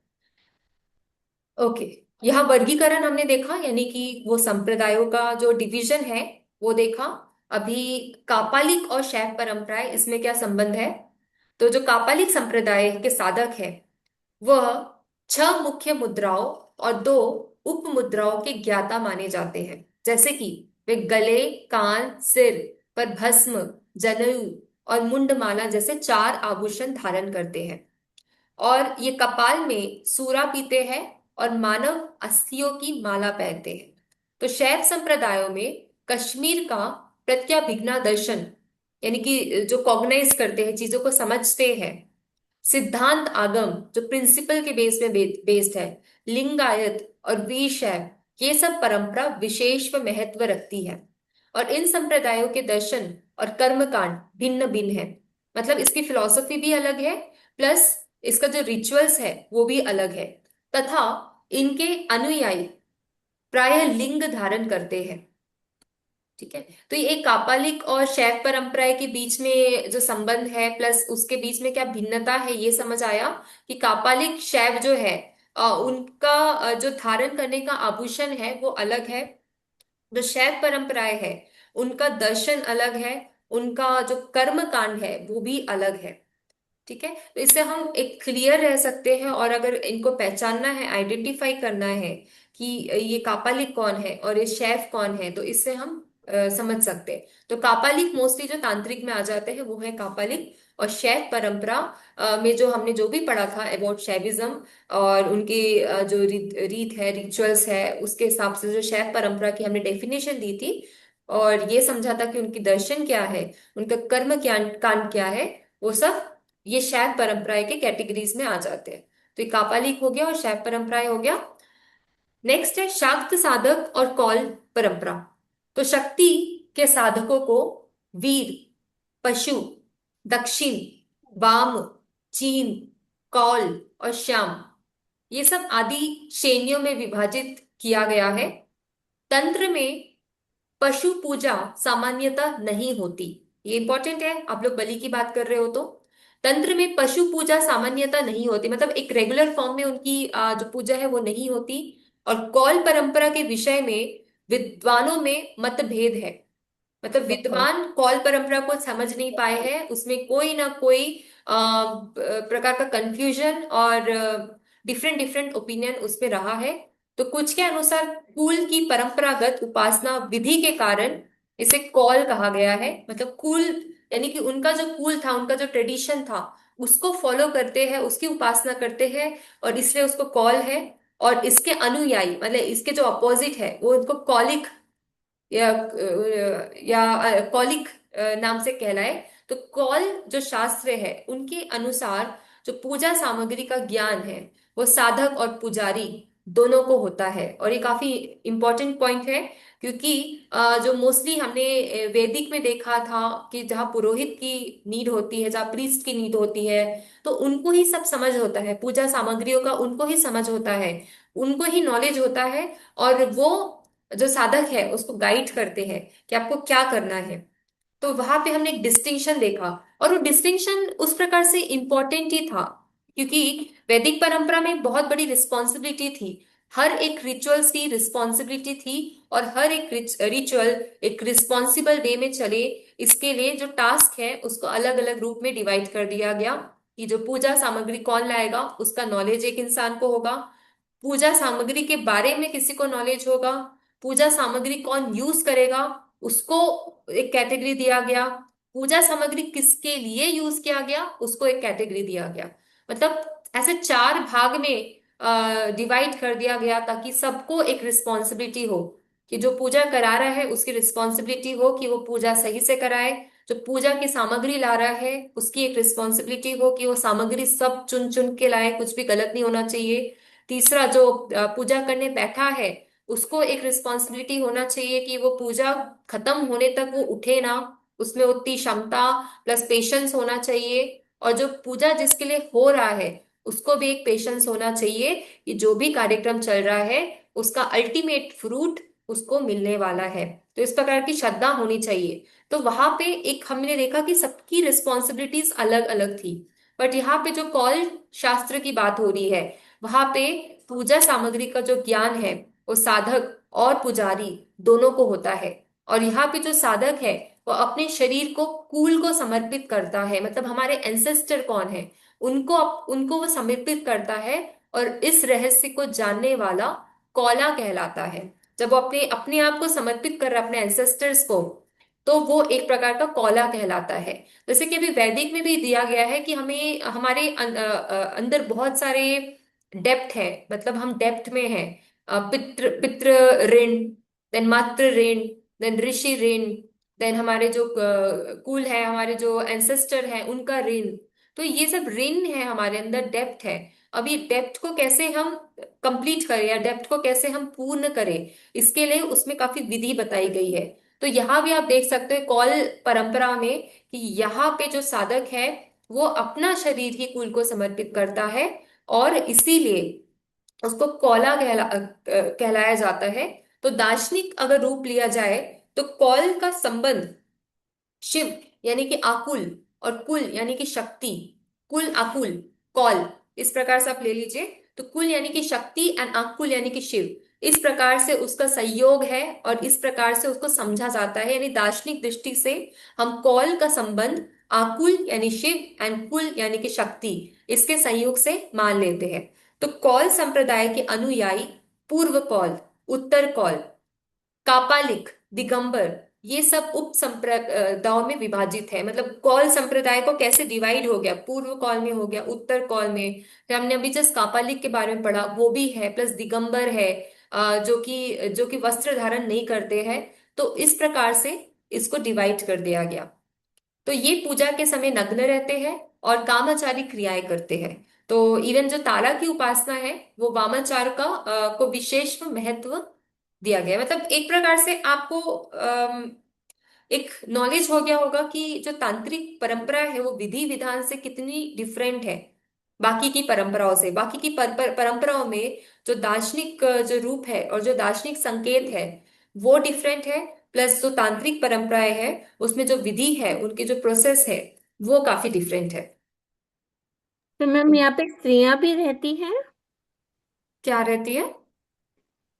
ओके, यहाँ वर्गीकरण हमने देखा, यानी कि वो संप्रदायों का जो डिवीजन है वो देखा। अभी कापालिक और शैव परंपराएं, इसमें क्या संबंध है? तो जो कापालिक संप्रदाय के साधक है वह 6 मुख्य मुद्राओं और 2 उप मुद्राओं के ज्ञाता माने जाते हैं। जैसे कि वे गले, कान, सिर पर भस्म, जनेऊ और मुंडमाला जैसे 4 आभूषण धारण करते हैं, और ये कपाल में सूरा पीते हैं और मानव अस्थियों की माला पहनते हैं। तो शैव संप्रदायों में कश्मीर का प्रत्याभिज्ञा दर्शन, यानी कि जो कॉग्नाइज करते हैं, चीजों को समझते हैं, सिद्धांत आगम जो प्रिंसिपल के बेस में बेस्ड है, लिंगायत और वीरशैव, ये सब परंपरा विशेष व महत्व रखती है। और इन संप्रदायों के दर्शन और कर्मकांड भिन्न भिन्न है, मतलब इसकी फिलॉसफी भी अलग है, प्लस इसका जो रिचुअल्स है वो भी अलग है, तथा इनके अनुयायी प्रायः लिंग धारण करते हैं। ठीक है, तो ये एक कापालिक और शैव परंपरा के बीच में जो संबंध है, प्लस उसके बीच में क्या भिन्नता है, ये समझ आया कि कापालिक शैव जो है, उनका जो धारण करने का आभूषण है वो अलग है। जो शैव परंपराएं है उनका दर्शन अलग है, उनका जो कर्म कांड है वो भी अलग है। ठीक है, तो इससे हम एक क्लियर रह सकते हैं, और अगर इनको पहचानना है, आइडेंटिफाई करना है कि ये कापालिक कौन है और ये शेफ कौन है, तो इससे हम समझ सकते हैं। तो कापालिक मोस्टली जो तांत्रिक में आ जाते हैं वो है कापालिक, और शैव परंपरा में जो हमने जो भी पढ़ा था अबाउट शैविज्म और उनकी जो रीत है, रिचुअल्स है, उसके हिसाब से जो शैव परंपरा की हमने डेफिनेशन दी थी और ये समझा था कि उनकी दर्शन क्या है, उनका कर्म क्या कांड क्या है, वो सब ये शैव परंपरा के कैटेगरीज में आ जाते हैं। तो ये कापालिक हो गया और शैव परंपराएं हो गया। नेक्स्ट है शाक्त साधक और कौल परंपरा। तो शक्ति के साधकों को वीर, पशु, दक्षिण, वाम, चीन, कौल और श्याम, ये सब आदि श्रेणियों में विभाजित किया गया है। तंत्र में पशु पूजा सामान्यतः नहीं होती। ये इंपॉर्टेंट है, आप लोग बलि की बात कर रहे हो तो तंत्र में पशु पूजा सामान्यतः नहीं होती, मतलब एक रेगुलर फॉर्म में उनकी जो पूजा है वो नहीं होती। और कौल परंपरा के विषय में विद्वानों में मतभेद है, मतलब अच्छा। विद्वान कौल परंपरा को समझ नहीं पाए हैं, उसमें कोई ना कोई प्रकार का कंफ्यूजन और डिफरेंट डिफरेंट ओपिनियन उस पे रहा है। तो कुछ के अनुसार कुल की परंपरागत उपासना विधि के कारण इसे कौल कहा गया है, मतलब कुल यानी कि उनका जो कुल था, उनका जो ट्रेडिशन था, उसको फॉलो करते हैं, उसकी उपासना करते हैं और इसलिए उसको कौल है। और इसके अनुयायी मतलब इसके जो अपोजिट है वो उनको कौलिक या कौलिक नाम से कहलाए। तो कौल जो शास्त्र है उनके अनुसार जो पूजा सामग्री का ज्ञान है वो साधक और पुजारी दोनों को होता है। और ये काफी इंपॉर्टेंट पॉइंट है क्योंकि जो मोस्टली हमने वैदिक में देखा था कि जहाँ पुरोहित की नीड होती है, जहाँ प्रीस्ट की नीड होती है, तो उनको ही सब समझ होता है, पूजा सामग्रियों का उनको ही समझ होता है, उनको ही नॉलेज होता है। और वो जो साधक है उसको गाइड करते हैं कि आपको क्या करना है। तो वहां पे हमने एक डिस्टिंक्शन देखा और वो डिस्टिंक्शन उस प्रकार से इंपॉर्टेंट ही था क्योंकि वैदिक परंपरा में बहुत बड़ी रिस्पॉन्सिबिलिटी थी, हर एक रिचुअल्स की रिस्पॉन्सिबिलिटी थी और हर एक रिचुअल एक रिस्पॉन्सिबल वे में चले, इसके लिए जो टास्क है उसको अलग अलग रूप में डिवाइड कर दिया गया कि जो पूजा सामग्री कौन लाएगा उसका नॉलेज एक इंसान को होगा, पूजा सामग्री के बारे में किसी को नॉलेज होगा, पूजा सामग्री कौन यूज करेगा उसको एक कैटेगरी दिया गया, पूजा सामग्री किसके लिए यूज किया गया उसको एक कैटेगरी दिया गया। मतलब ऐसे चार भाग में डिवाइड कर दिया गया ताकि सबको एक रिस्पॉन्सिबिलिटी हो कि जो पूजा करा रहा है उसकी रिस्पॉन्सिबिलिटी हो कि वो पूजा सही से कराए, जो पूजा की सामग्री ला रहा है उसकी एक रिस्पॉन्सिबिलिटी हो कि वो सामग्री सब चुन चुन के लाए, कुछ भी गलत नहीं होना चाहिए। तीसरा जो पूजा करने बैठा है उसको एक रिस्पॉन्सिबिलिटी होना चाहिए कि वो पूजा खत्म होने तक वो उठे ना, उसमें उतनी क्षमता प्लस पेशेंस होना चाहिए। और जो पूजा जिसके लिए हो रहा है उसको भी एक पेशेंस होना चाहिए कि जो भी कार्यक्रम चल रहा है उसका अल्टीमेट फ्रूट उसको मिलने वाला है। तो इस प्रकार की श्रद्धा होनी चाहिए। तो वहां पे एक हमने देखा कि सबकी रिस्पॉन्सिबिलिटीज अलग अलग थी। बट यहाँ पे जो कौल शास्त्र की बात हो रही है वहां पे पूजा सामग्री का जो ज्ञान है वो साधक और पुजारी दोनों को होता है। और यहाँ पे जो साधक है वो अपने शरीर को कूल को समर्पित करता है, मतलब हमारे एंसेस्टर कौन है उनको उनको वो समर्पित करता है। और इस रहस्य को जानने वाला कौला कहलाता है। जब वो अपने अपने आप को समर्पित कर रहा है अपने एंसेस्टर्स को तो वो एक प्रकार का कौला कहलाता है। जैसे कि अभी वैदिक में भी दिया गया है कि हमें हमारे अंदर बहुत सारे डेप्थ है, मतलब हम डेप्थ में हैं। पितृ पितृ ऋण, देन मातृ ऋण, देन ऋषि ऋण, देन हमारे जो कुल है, हमारे जो एंसेस्टर है उनका ऋण। तो ये सब ऋण है, हमारे अंदर डेप्थ है। अब ये डेप्थ को कैसे हम कंप्लीट करें या डेप्थ को कैसे हम पूर्ण करें, इसके लिए उसमें काफी विधि बताई गई है। तो यहाँ भी आप देख सकते हो कौल परंपरा में कि यहाँ पे जो साधक है वो अपना शरीर ही कुल को समर्पित करता है और इसीलिए उसको कौला कहलाया जाता है। तो दार्शनिक अगर रूप लिया जाए तो कौल का संबंध शिव यानी कि आकुल और कुल यानी कि शक्ति, कुल आकुल कौल, इस प्रकार से आप ले लीजिए। तो कुल यानी कि शक्ति एंड आकुल यानी कि शिव, इस प्रकार से उसका संयोग है और इस प्रकार से उसको समझा जाता है। यानी दार्शनिक दृष्टि से हम कौल का संबंध आकुल यानी शिव एंड कुल यानी कि शक्ति, इसके संयोग से मान लेते हैं। तो कौल संप्रदाय के अनुयायी पूर्व कौल, उत्तर कौल, कापालिक, दिगंबर, ये सब उप संप्रदायों में विभाजित है। मतलब कौल संप्रदाय को कैसे डिवाइड हो गया, पूर्व कौल में हो गया, उत्तर कौल में। फिर हमने अभी जस्ट कापालिक के बारे में पढ़ा, वो भी है, प्लस दिगंबर है, जो कि वस्त्र धारण नहीं करते हैं। तो इस प्रकार से इसको डिवाइड कर दिया गया। तो ये पूजा के समय नग्न रहते हैं और कामाचारी क्रियाएं करते हैं। तो इवन जो तारा की उपासना है वो वामाचार को विशेष महत्व दिया गया है। मतलब एक प्रकार से आपको एक नॉलेज हो गया होगा कि जो तांत्रिक परंपरा है वो विधि विधान से कितनी डिफरेंट है बाकी की परंपराओं से। बाकी की परंपराओं में जो दार्शनिक जो रूप है और जो दार्शनिक संकेत है वो डिफरेंट है, प्लस जो तांत्रिक परंपराएं है उसमें जो विधि है, उनकी जो प्रोसेस है, वो काफी डिफरेंट है। तो मैम यहाँ पे स्त्रियां भी रहती हैं? क्या रहती है?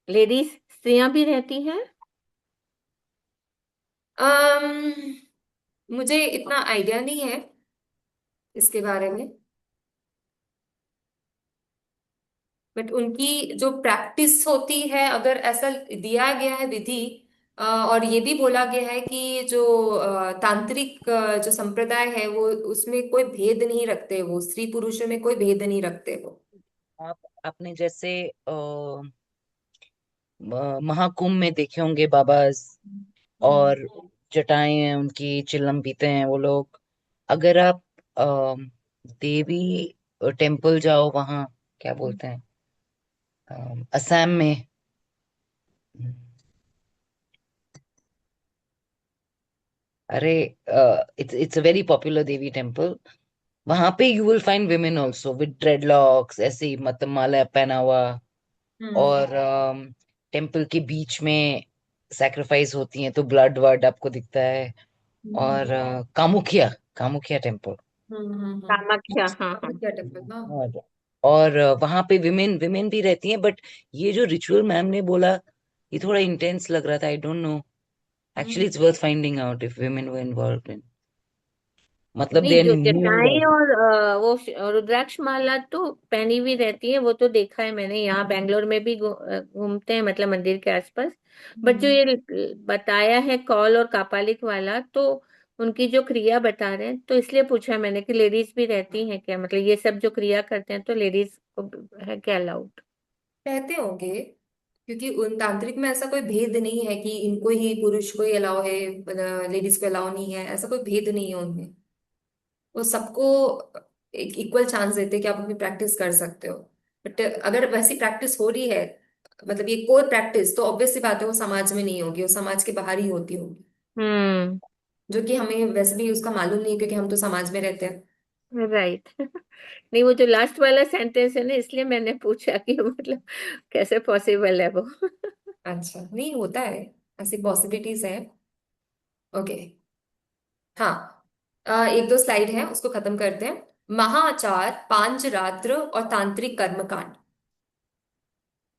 लेडीज स्त्रियां भी रहती हैं? मुझे इतना आइडिया नहीं है इसके बारे में, बट उनकी जो प्रैक्टिस होती है, अगर ऐसा दिया गया है विधि, और ये भी बोला गया है कि जो तांत्रिक जो संप्रदाय है वो उसमें कोई भेद नहीं रखते, वो स्त्री पुरुषों में कोई भेद नहीं रखते वो। आप आपने जैसे महाकुंभ में देखे होंगे बाबाज, हम्म और जटाएं हैं उनकी, चिल्लम पीते हैं वो लोग। अगर आप देवी टेम्पल जाओ, वहाँ क्या बोलते हैं, असम में, अरे it's it's a very popular Devi temple. वहां पे you will find women also with dreadlocks, ऐसे ही मतलब माला पहना हुआ। हम्म और टेम्पल के बीच में सैक्रिफाइस होती हैं तो ब्लड वर्ड आपको दिखता है। हम्म और कामुख्या, कामुख्या टेम्पल। कामाख्या, हाँ हाँ। क्या टेम्पल, हाँ। और वहां पे विमेन विमेन भी रहती हैं, बट ये जो रिचुअल मैम ने बोला, ये थोड़ा इंटेंस लग रहा था। I don't know, actually hmm. It's worth finding out if women were involved in, मतलब नहीं, दे जो न्यू जटाएं दैट। और रुद्राक्ष माला तो पहनी हुई रहती है, वो तो देखा है मैंने, यहाँ बेंगलोर में भी घूमते हैं मतलब मंदिर के आसपास। बट जो ये बताया है कौल और कापालिक वाला, तो उनकी जो क्रिया बता रहे हैं, तो इसलिए पूछा मैंने कि लेडीज भी रहती हैं क्या, मतलब ये सब जो क्रिया करते हैं तो लेडीज को है क्या अलाउड? कहते होंगे, क्योंकि उन तांत्रिक में ऐसा कोई भेद नहीं है कि इनको ही, पुरुष को ही अलाउ है, लेडीज को अलाउ नहीं है, ऐसा कोई भेद नहीं है उनमें। वो सबको एक इक्वल चांस देते हैं कि आप अपनी प्रैक्टिस कर सकते हो। बट अगर वैसी प्रैक्टिस हो रही है, मतलब ये कोर प्रैक्टिस, तो ऑब्वियस सी बात है वो समाज में नहीं होगी, वो समाज के बाहर ही होती होगी। हम्म। जो कि हमें वैसे भी उसका मालूम नहीं है, क्योंकि हम तो समाज में रहते हैं। राइट। नहीं, वो जो लास्ट वाला सेंटेंस है ना, इसलिए मैंने पूछा कि मतलब कैसे पॉसिबल है वो। अच्छा, नहीं होता है, ऐसी पॉसिबिलिटीज है। ओके। हाँ, एक दो स्लाइड है उसको खत्म करते हैं। महाआचार, पांचरात्र और तांत्रिक कर्मकांड।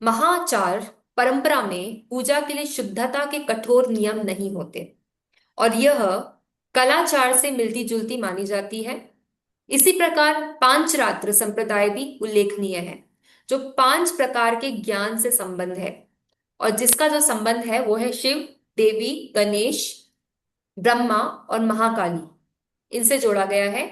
महाआचार परंपरा में पूजा के लिए शुद्धता के कठोर नियम नहीं होते, और यह कलाचार से मिलती जुलती मानी जाती है। इसी प्रकार पांचरात्र संप्रदाय भी उल्लेखनीय है, जो पांच प्रकार के ज्ञान से संबंध है, और जिसका जो संबंध है वो है शिव, देवी, गणेश, ब्रह्मा और महाकाली, इनसे जोड़ा गया है।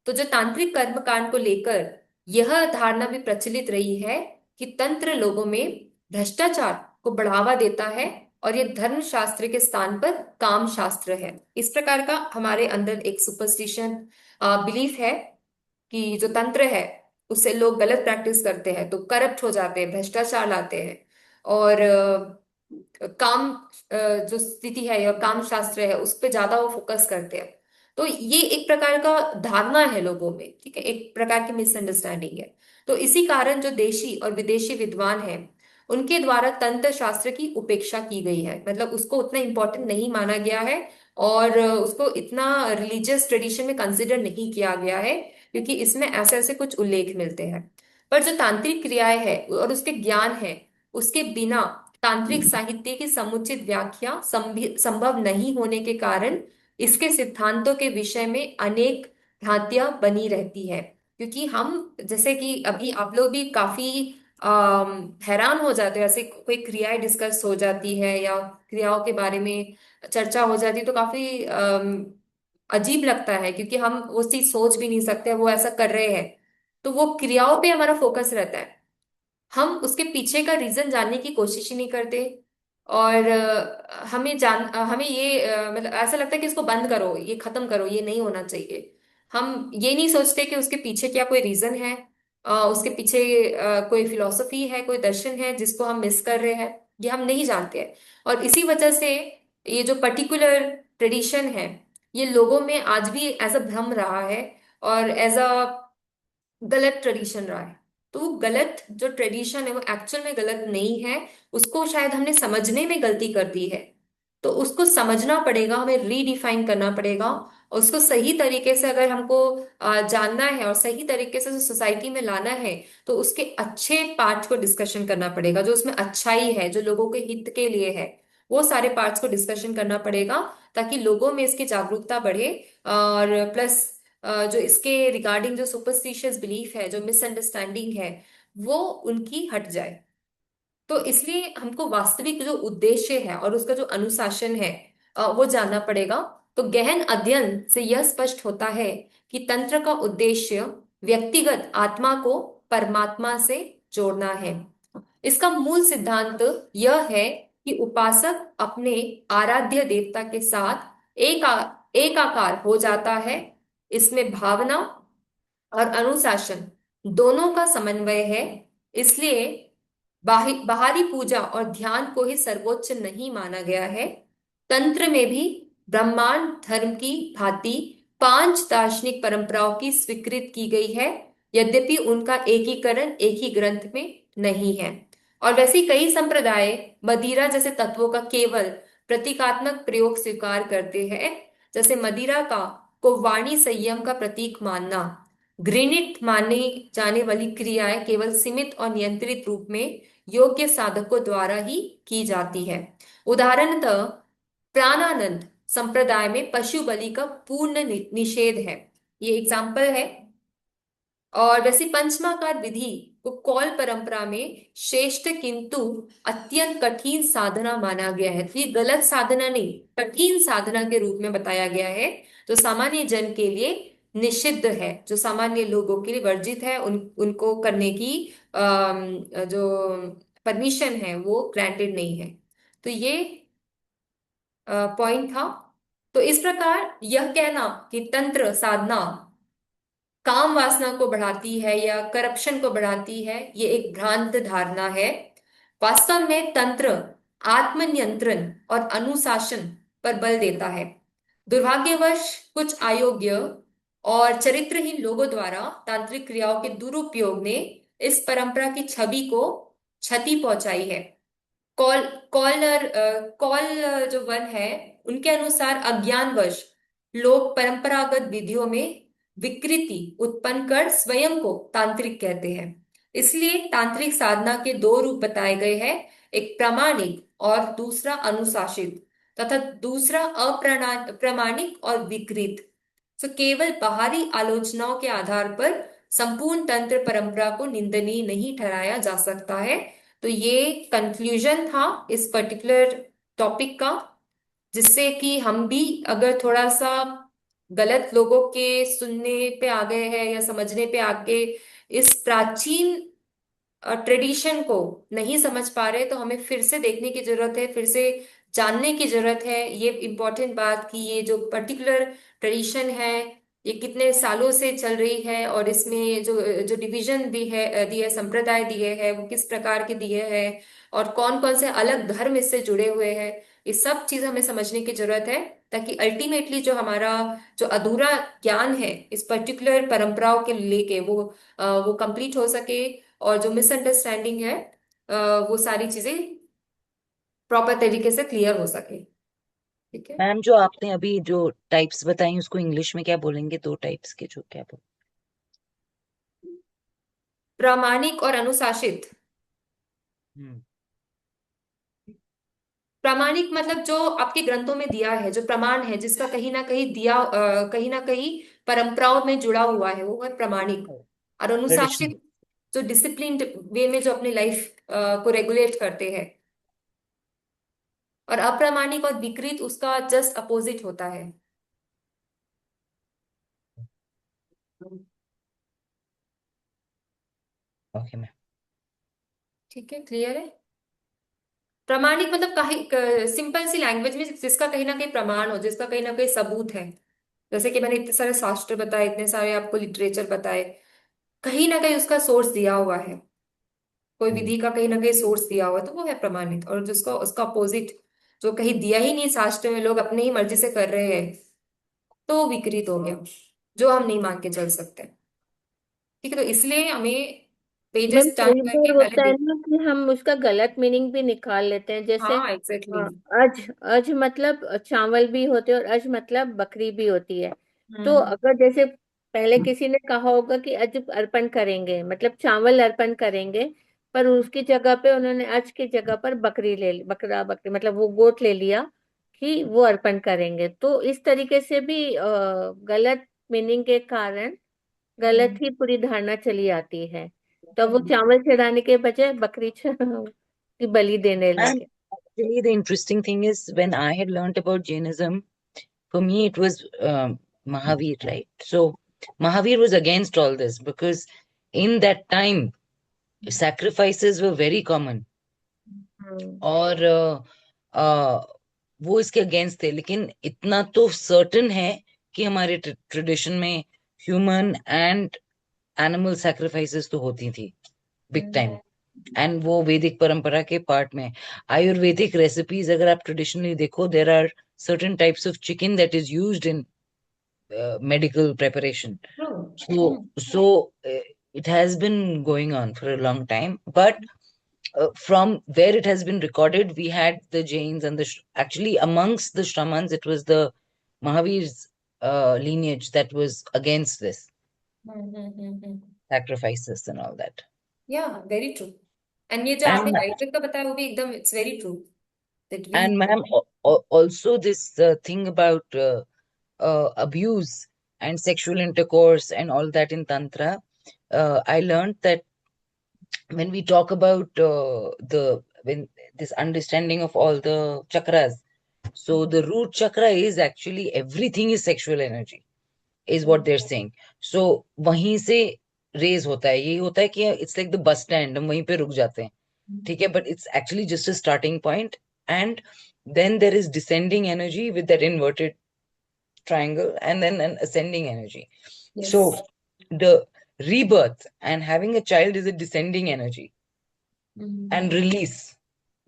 तो जो तांत्रिक कर्मकांड को लेकर यह धारणा भी प्रचलित रही है कि तंत्र लोगों में भ्रष्टाचार को बढ़ावा देता है, और ये धर्म शास्त्र के स्थान पर काम शास्त्र है। इस प्रकार का हमारे अंदर एक सुपरस्टिशन बिलीफ है कि जो तंत्र है उससे लोग गलत प्रैक्टिस करते हैं तो करप्ट हो जाते हैं, भ्रष्टाचार लाते हैं, और काम जो स्थिति है या काम शास्त्र है उस पर ज्यादा वो फोकस करते हैं। तो ये एक प्रकार का धारणा है लोगों में, ठीक है, एक प्रकार की मिसअंडरस्टैंडिंग है। तो इसी कारण जो देशी और विदेशी विद्वान हैं उनके द्वारा तंत्र शास्त्र की उपेक्षा की गई है, मतलब उसको उतना इंपॉर्टेंट नहीं माना गया है, और उसको इतना रिलीजियस ट्रेडिशन में कंसिडर नहीं किया गया है, क्योंकि इसमें ऐसे ऐसे कुछ उल्लेख मिलते हैं। पर जो तांत्रिक क्रियाएं है और उसके ज्ञान है, उसके बिना तांत्रिक साहित्य की समुचित व्याख्या संभव नहीं होने के कारण इसके सिद्धांतों के विषय में अनेक भ्रांतियां बनी रहती है। क्योंकि हम, जैसे कि अभी आप लोग भी काफी हैरान हो जाते हैं। ऐसे कोई क्रियाएं डिस्कस हो जाती है या क्रियाओं के बारे में चर्चा हो जाती है तो काफी अजीब लगता है, क्योंकि हम वो चीज सोच भी नहीं सकते वो ऐसा कर रहे हैं। तो वो क्रियाओं पे हमारा फोकस रहता है, हम उसके पीछे का रीजन जानने की कोशिश ही नहीं करते। और हमें ये मतलब ऐसा लगता है कि इसको बंद करो, ये खत्म करो, ये नहीं होना चाहिए। हम ये नहीं सोचते कि उसके पीछे क्या कोई रीजन है, उसके पीछे कोई फिलॉसफी है, कोई दर्शन है जिसको हम मिस कर रहे हैं, ये हम नहीं जानते हैं। और इसी वजह से ये जो पर्टिकुलर ट्रेडिशन है, ये लोगों में आज भी एज अ भ्रम रहा है और एज अ गलत ट्रेडिशन रहा है। तो वो गलत जो ट्रेडिशन है वो एक्चुअल में गलत नहीं है, उसको शायद हमने समझने में गलती कर दी है। तो उसको समझना पड़ेगा, हमें रीडिफाइन करना पड़ेगा। और उसको सही तरीके से अगर हमको जानना है और सही तरीके से सोसाइटी में लाना है, तो उसके अच्छे पार्ट को डिस्कशन करना पड़ेगा, जो उसमें अच्छाई है, जो लोगों के हित के लिए है, वो सारे पार्ट्स को डिस्कशन करना पड़ेगा, ताकि लोगों में इसकी जागरूकता बढ़े। और प्लस जो इसके रिगार्डिंग जो सुपरस्टिशियस बिलीफ है, जो मिसअंडरस्टैंडिंग है, वो उनकी हट जाए। तो इसलिए हमको वास्तविक जो उद्देश्य है और उसका जो अनुशासन है, वो जानना पड़ेगा। तो गहन अध्ययन से यह स्पष्ट होता है कि तंत्र का उद्देश्य व्यक्तिगत आत्मा को परमात्मा से जोड़ना है। इसका मूल सिद्धांत यह है कि उपासक अपने आराध्य देवता के साथ एकाकार हो जाता है। इसमें भावना और अनुशासन दोनों का समन्वय है। इसलिए बाहरी पूजा और ध्यान को ही सर्वोच्च नहीं माना गया है। तंत्र में भी ब्रह्मांड धर्म की भांति 5 दार्शनिक परंपराओं की स्वीकृत की गई है, यद्यपि उनका एकीकरण एक ही ग्रंथ में नहीं है। और वैसे ही कई संप्रदाय मदिरा जैसे तत्वों का केवल प्रतीकात्मक प्रयोग स्वीकार करते हैं, जैसे मदिरा को वाणी संयम का प्रतीक मानना, घृणित माने जाने वाली क्रियाएं केवल सीमित और नियंत्रित रूप में योग्य साधकों द्वारा ही की जाती है। उदाहरणतः प्राणानंद संप्रदाय में पशु बलि का पूर्ण निषेध है, ये एग्जाम्पल है। और वैसे पंचमाकार विधि को कौल परंपरा में श्रेष्ठ किंतु अत्यंत कठिन साधना माना गया है। तो ये गलत साधना नहीं, कठिन साधना के रूप में बताया गया है, जो सामान्य जन के लिए निषिद्ध है, जो सामान्य लोगों के लिए वर्जित है, उनको करने की जो परमिशन है वो ग्रांटेड नहीं है। तो ये पॉइंट था। तो इस प्रकार यह कहना कि तंत्र साधना काम वासना को बढ़ाती है या करप्शन को बढ़ाती है, ये एक भ्रांत धारणा है। वास्तव में तंत्र आत्मनियंत्रण और अनुशासन पर बल देता है। दुर्भाग्यवश कुछ अयोग्य और चरित्रहीन लोगों द्वारा तांत्रिक क्रियाओं के दुरुपयोग ने इस परंपरा की छवि को क्षति पहुंचाई है। कॉल कॉलर कॉल जो वन है, उनके अनुसार अज्ञानवश लोग परंपरागत विधियों में विकृति उत्पन्न कर स्वयं को तांत्रिक कहते हैं। इसलिए तांत्रिक साधना के 2 रूप बताए गए हैं, एक प्रामाणिक और दूसरा अनुशासित, तथा दूसरा अप्रामाणिक और विकृत। तो केवल बाहरी आलोचनाओं के आधार पर संपूर्ण तंत्र परंपरा को निंदनीय नहीं ठहराया जा सकता है। तो ये कंक्लूजन था इस पर्टिकुलर टॉपिक का, जिससे कि हम भी अगर थोड़ा सा गलत लोगों के सुनने पे आ गए हैं या समझने पे आके इस प्राचीन ट्रेडिशन को नहीं समझ पा रहे, तो हमें फिर से देखने की जरूरत है, फिर से जानने की जरूरत है। ये इम्पोर्टेंट बात कि ये जो पर्टिकुलर ट्रेडिशन है ये कितने सालों से चल रही है, और इसमें जो जो डिवीजन भी है दिए संप्रदाय दिए हैं वो किस प्रकार के दिए हैं, और कौन कौन से अलग धर्म इससे जुड़े हुए हैं, ये सब चीज हमें समझने की जरूरत है, ताकि अल्टीमेटली जो हमारा जो अधूरा ज्ञान है इस पर्टिकुलर परंपराओं के लेके वो कंप्लीट हो सके, और जो मिसअंडरस्टैंडिंग है वो सारी चीजें प्रॉपर तरीके से क्लियर हो सके। ठीक है। मैम, जो आपने अभी जो टाइप्स बताई उसको इंग्लिश में क्या बोलेंगे? 2 टाइप्स के जो क्या बोल? प्रामाणिक और अनुशासित। हम्म। प्रामाणिक मतलब जो आपके ग्रंथों में दिया है, जो प्रमाण है, जिसका कहीं ना कहीं परंपराओं में जुड़ा हुआ है, वो है प्रामाणिक। और ट्रेडिशनल। अनुशासित जो डिसिप्लिन्ड वे में जो अपनी लाइफ को रेगुलेट करते हैं। और अप्रामाणिक और विकृत उसका जस्ट अपोजिट होता है। Okay ma'am. ठीक है, क्लियर है। प्रामाणिक मतलब कहीं सिंपल सी लैंग्वेज में जिसका कहीं ना कहीं प्रमाण हो, जिसका कहीं ना कहीं सबूत है। जैसे कि मैंने इतने सारे शास्त्र बताए, इतने सारे आपको लिटरेचर बताए, कहीं ना कहीं उसका सोर्स दिया हुआ है, कोई विधि का कहीं ना कहीं सोर्स दिया हुआ है, तो वो है प्रमाणित। और जिसको उसका अपोजिट जो कहीं दिया ही नहीं शास्त्र में, लोग अपनी ही मर्जी से कर रहे हैं, तो वो विकृत हो गया, जो हम नहीं मान के चल सकते। ठीक है, तो इसलिए हमें मैम पेजेस टर्न कई बार करके पहले होता है देख। ना कि हम उसका गलत मीनिंग भी निकाल लेते हैं, जैसे हाँ, एग्जैक्टली। अज अज मतलब चावल भी होते हैं और अज मतलब बकरी भी होती है। तो हम्म। अगर जैसे पहले किसी ने कहा होगा कि अज अर्पण करेंगे मतलब चावल अर्पण करेंगे, पर उसकी जगह पे उन्होंने अज की जगह पर बकरी ले ली, बकरा बकरी मतलब वो गोट ले लिया कि वो अर्पण करेंगे। तो इस तरीके से भी गलत मीनिंग के कारण गलत ही पूरी धारणा चली आती है। तो वो चावल चढ़ाने के बजाय बकरी की बलि देने And लगे। actually, the interesting thing is when I had learned about Jainism, for me it was Mahavir, right? So Mahavir was against all this because in that time sacrifices were very common. हम्म। और वो इसके अगेंस्ट थे, लेकिन इतना तो सर्टन है कि हमारे ट्रेडिशन में ह्यूमन एंड एनिमल सैक्रिफाइसेस तो होती थी बिग टाइम। एंड वो वैदिक परंपरा के पार्ट में आयुर्वेदिक रेसिपीज अगर आप ट्रेडिशनली देखो, there are certain types of chicken that is used in medical preparation. So it has been going on for a long time, but from where it has been recorded, we had the Jains and actually amongst the Shramans, it was the Mahavir's lineage that was against this sacrifices and all that. या वेरी ट्रू। एंड ये जो आपने And आयुर्वेद का बताया वो भी एकदम it's very true that we. and ma'am, also this thing about abuse and sexual intercourse and all that in Tantra, I learned that when we talk about the when this understanding of all the chakras, so the root chakra is actually everything is sexual energy, is what they're saying. So वहीं से रेज होता है, यही होता है कि it's like the bus stand, हम वहीं पे रुक जाते हैं, ठीक है, but it's actually just a starting point, and then there is descending energy with that inverted triangle, and then an ascending energy. So the rebirth and having a child is a descending energy and release,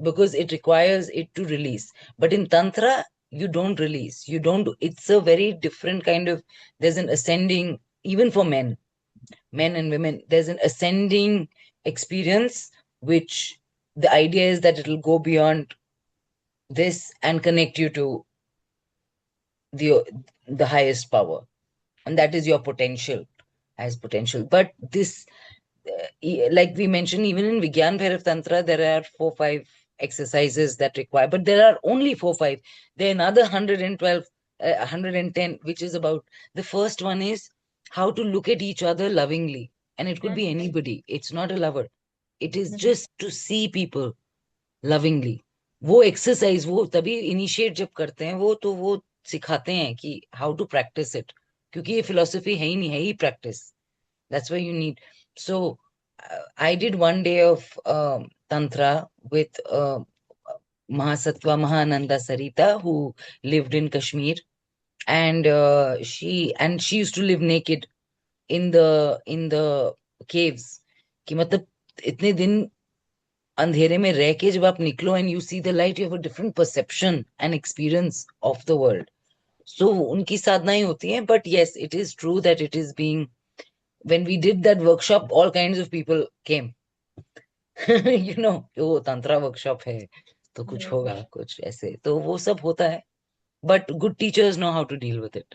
because it requires it to release. But in Tantra, you don't release. You don't, it's a very different kind of, there's an ascending, even for men and women, there's an ascending experience, which the idea is that it'll go beyond this and connect you to the the highest power, and that is your potential, as potential. But this like we mentioned, even in Vigyan Bhairav Tantra, there are 4-5 exercises that require, but there are only 4-5. There are another 112, 110, which is about, the first one is how to look at each other lovingly. And it could be anybody. It's not a lover. It is just to see people lovingly. वो एक्सरसाइज वो तभी इनिशिएट जब करते हैं वो, तो वो सिखाते हैं कि हाउ टू प्रैक्टिस इट, क्योंकि ये फिलोसफी है ही नहीं, है ही practice. That's why you need. So I did one day of Tantra with Mahasattva Mahananda Sarita, who lived in Kashmir, and she used to live naked in the caves. कि मतलब इतने दिन अंधेरे में रह के जब आप निकलो and you see the light, you have a different perception and experience of the world. So उनकी साधनाएं होती हैं, but yes, it is true that it is being, when we did that workshop, all kinds of people came. वो तंत्रा वर्कशॉप है तो कुछ होगा, कुछ ऐसे, तो वो सब होता है, but good teachers know how to deal with it.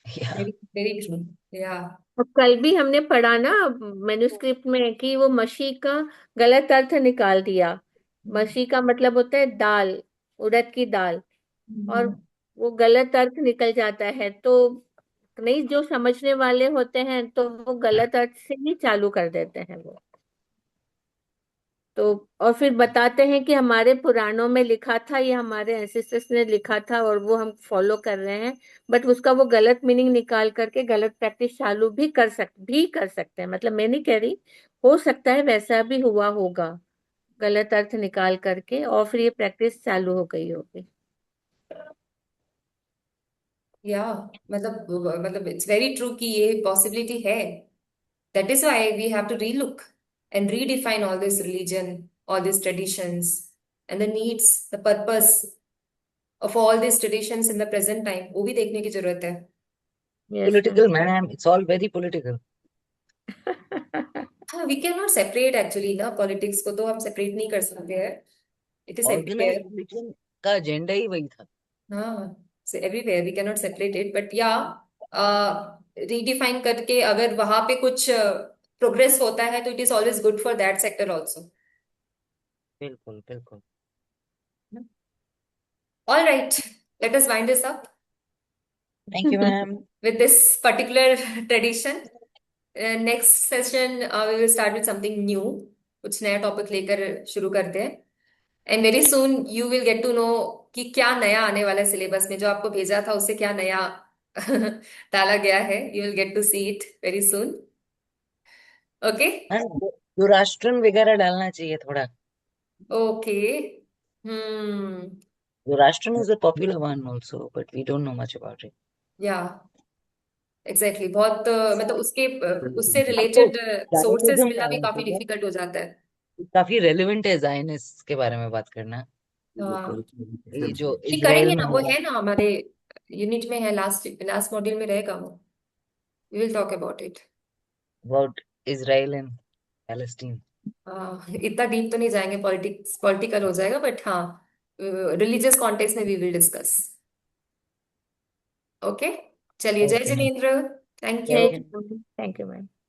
Yeah. Very very true. या और कल भी हमने पढ़ा ना मैन्युस्क्रिप्ट में कि वो मशी का गलत अर्थ निकाल दिया। मशी का मतलब होता है दाल, उड़द की दाल, और वो गलत अर्थ निकल जाता है। तो नहीं, जो समझने वाले होते हैं तो वो गलत अर्थ से ही चालू कर देते हैं वो। तो और फिर बताते हैं कि हमारे पुराणों में लिखा था, ये हमारे एंसेस्टर्स ने लिखा था और वो हम फॉलो कर रहे हैं, बट उसका वो गलत मीनिंग निकाल करके गलत प्रैक्टिस चालू भी कर सकते हैं। मतलब मैं नहीं कह रही, हो सकता है वैसा भी हुआ होगा, गलत अर्थ निकाल करके और फिर ये प्रैक्टिस चालू हो गई होगी। या मतलब इट्स वेरी ट्रू कि ये पॉसिबिलिटी है. That is why we have to relook and redefine all this religion, all this traditions and the needs, the purpose of all this traditions in the present time, वो भी देखने की जरूरत है. Yes ma'am. Political, ma'am. It's all very political. हाँ, we can not separate actually ना, पॉलिटिक्स को तो हम सेपरेट नहीं कर सकते हैं. It is Organized everywhere. religion का एजेंडा ही वही था. हाँ, everywhere we can not separate it, but या रीडिफाइन करके अगर वहां पे कुछ प्रोग्रेस होता है तो it is always good for that sector also. बिल्कुल बिल्कुल. All right, let us wind this up Thank you, ma'am. with this particular tradition. Next session, we will start with something new. कुछ नया टॉपिक लेकर शुरू करते हैं. And very soon you will get to know कि क्या नया आने वाला है सिलेबस में. जो आपको भेजा था उससे क्या नया डाला गया है. You will get to see it very soon. Okay. हाँ, जो राष्ट्रन वगैरह डालना चाहिए थोड़ा. ओके. हम्म. जो राष्ट्रन is a popular one also, but we don't know much about it. या एग्जैक्टली बहुत मतलब उसके उससे आपको रिलेटेड सोर्सेस Zionism मिलना भी डालना काफी चाहिए. डिफिकल्ट हो जाता है. काफी रेलेवेंट है जायनिस्ट के बारे में बात करना. हाँ, ये जो नहीं इजराइल करेंगे में ना, वो हो रहा है ना हमारे यूनिट में है, लास्ट लास्ट मॉड्यूल में रहेगा वो. We will talk about it. है about इजराइल एंड पैलेस्टीन. इतना डीप तो नहीं जाएंगे, पॉलिटिक्स पॉलिटिकल हो जाएगा, बट हाँ रिलीजियस कॉन्टेक्स्ट में वी विल डिस्कस. ओके. चलिए, जय okay ma'am. Jinendra. Thank you. जय okay. Shri Ram. Thank you ma'am.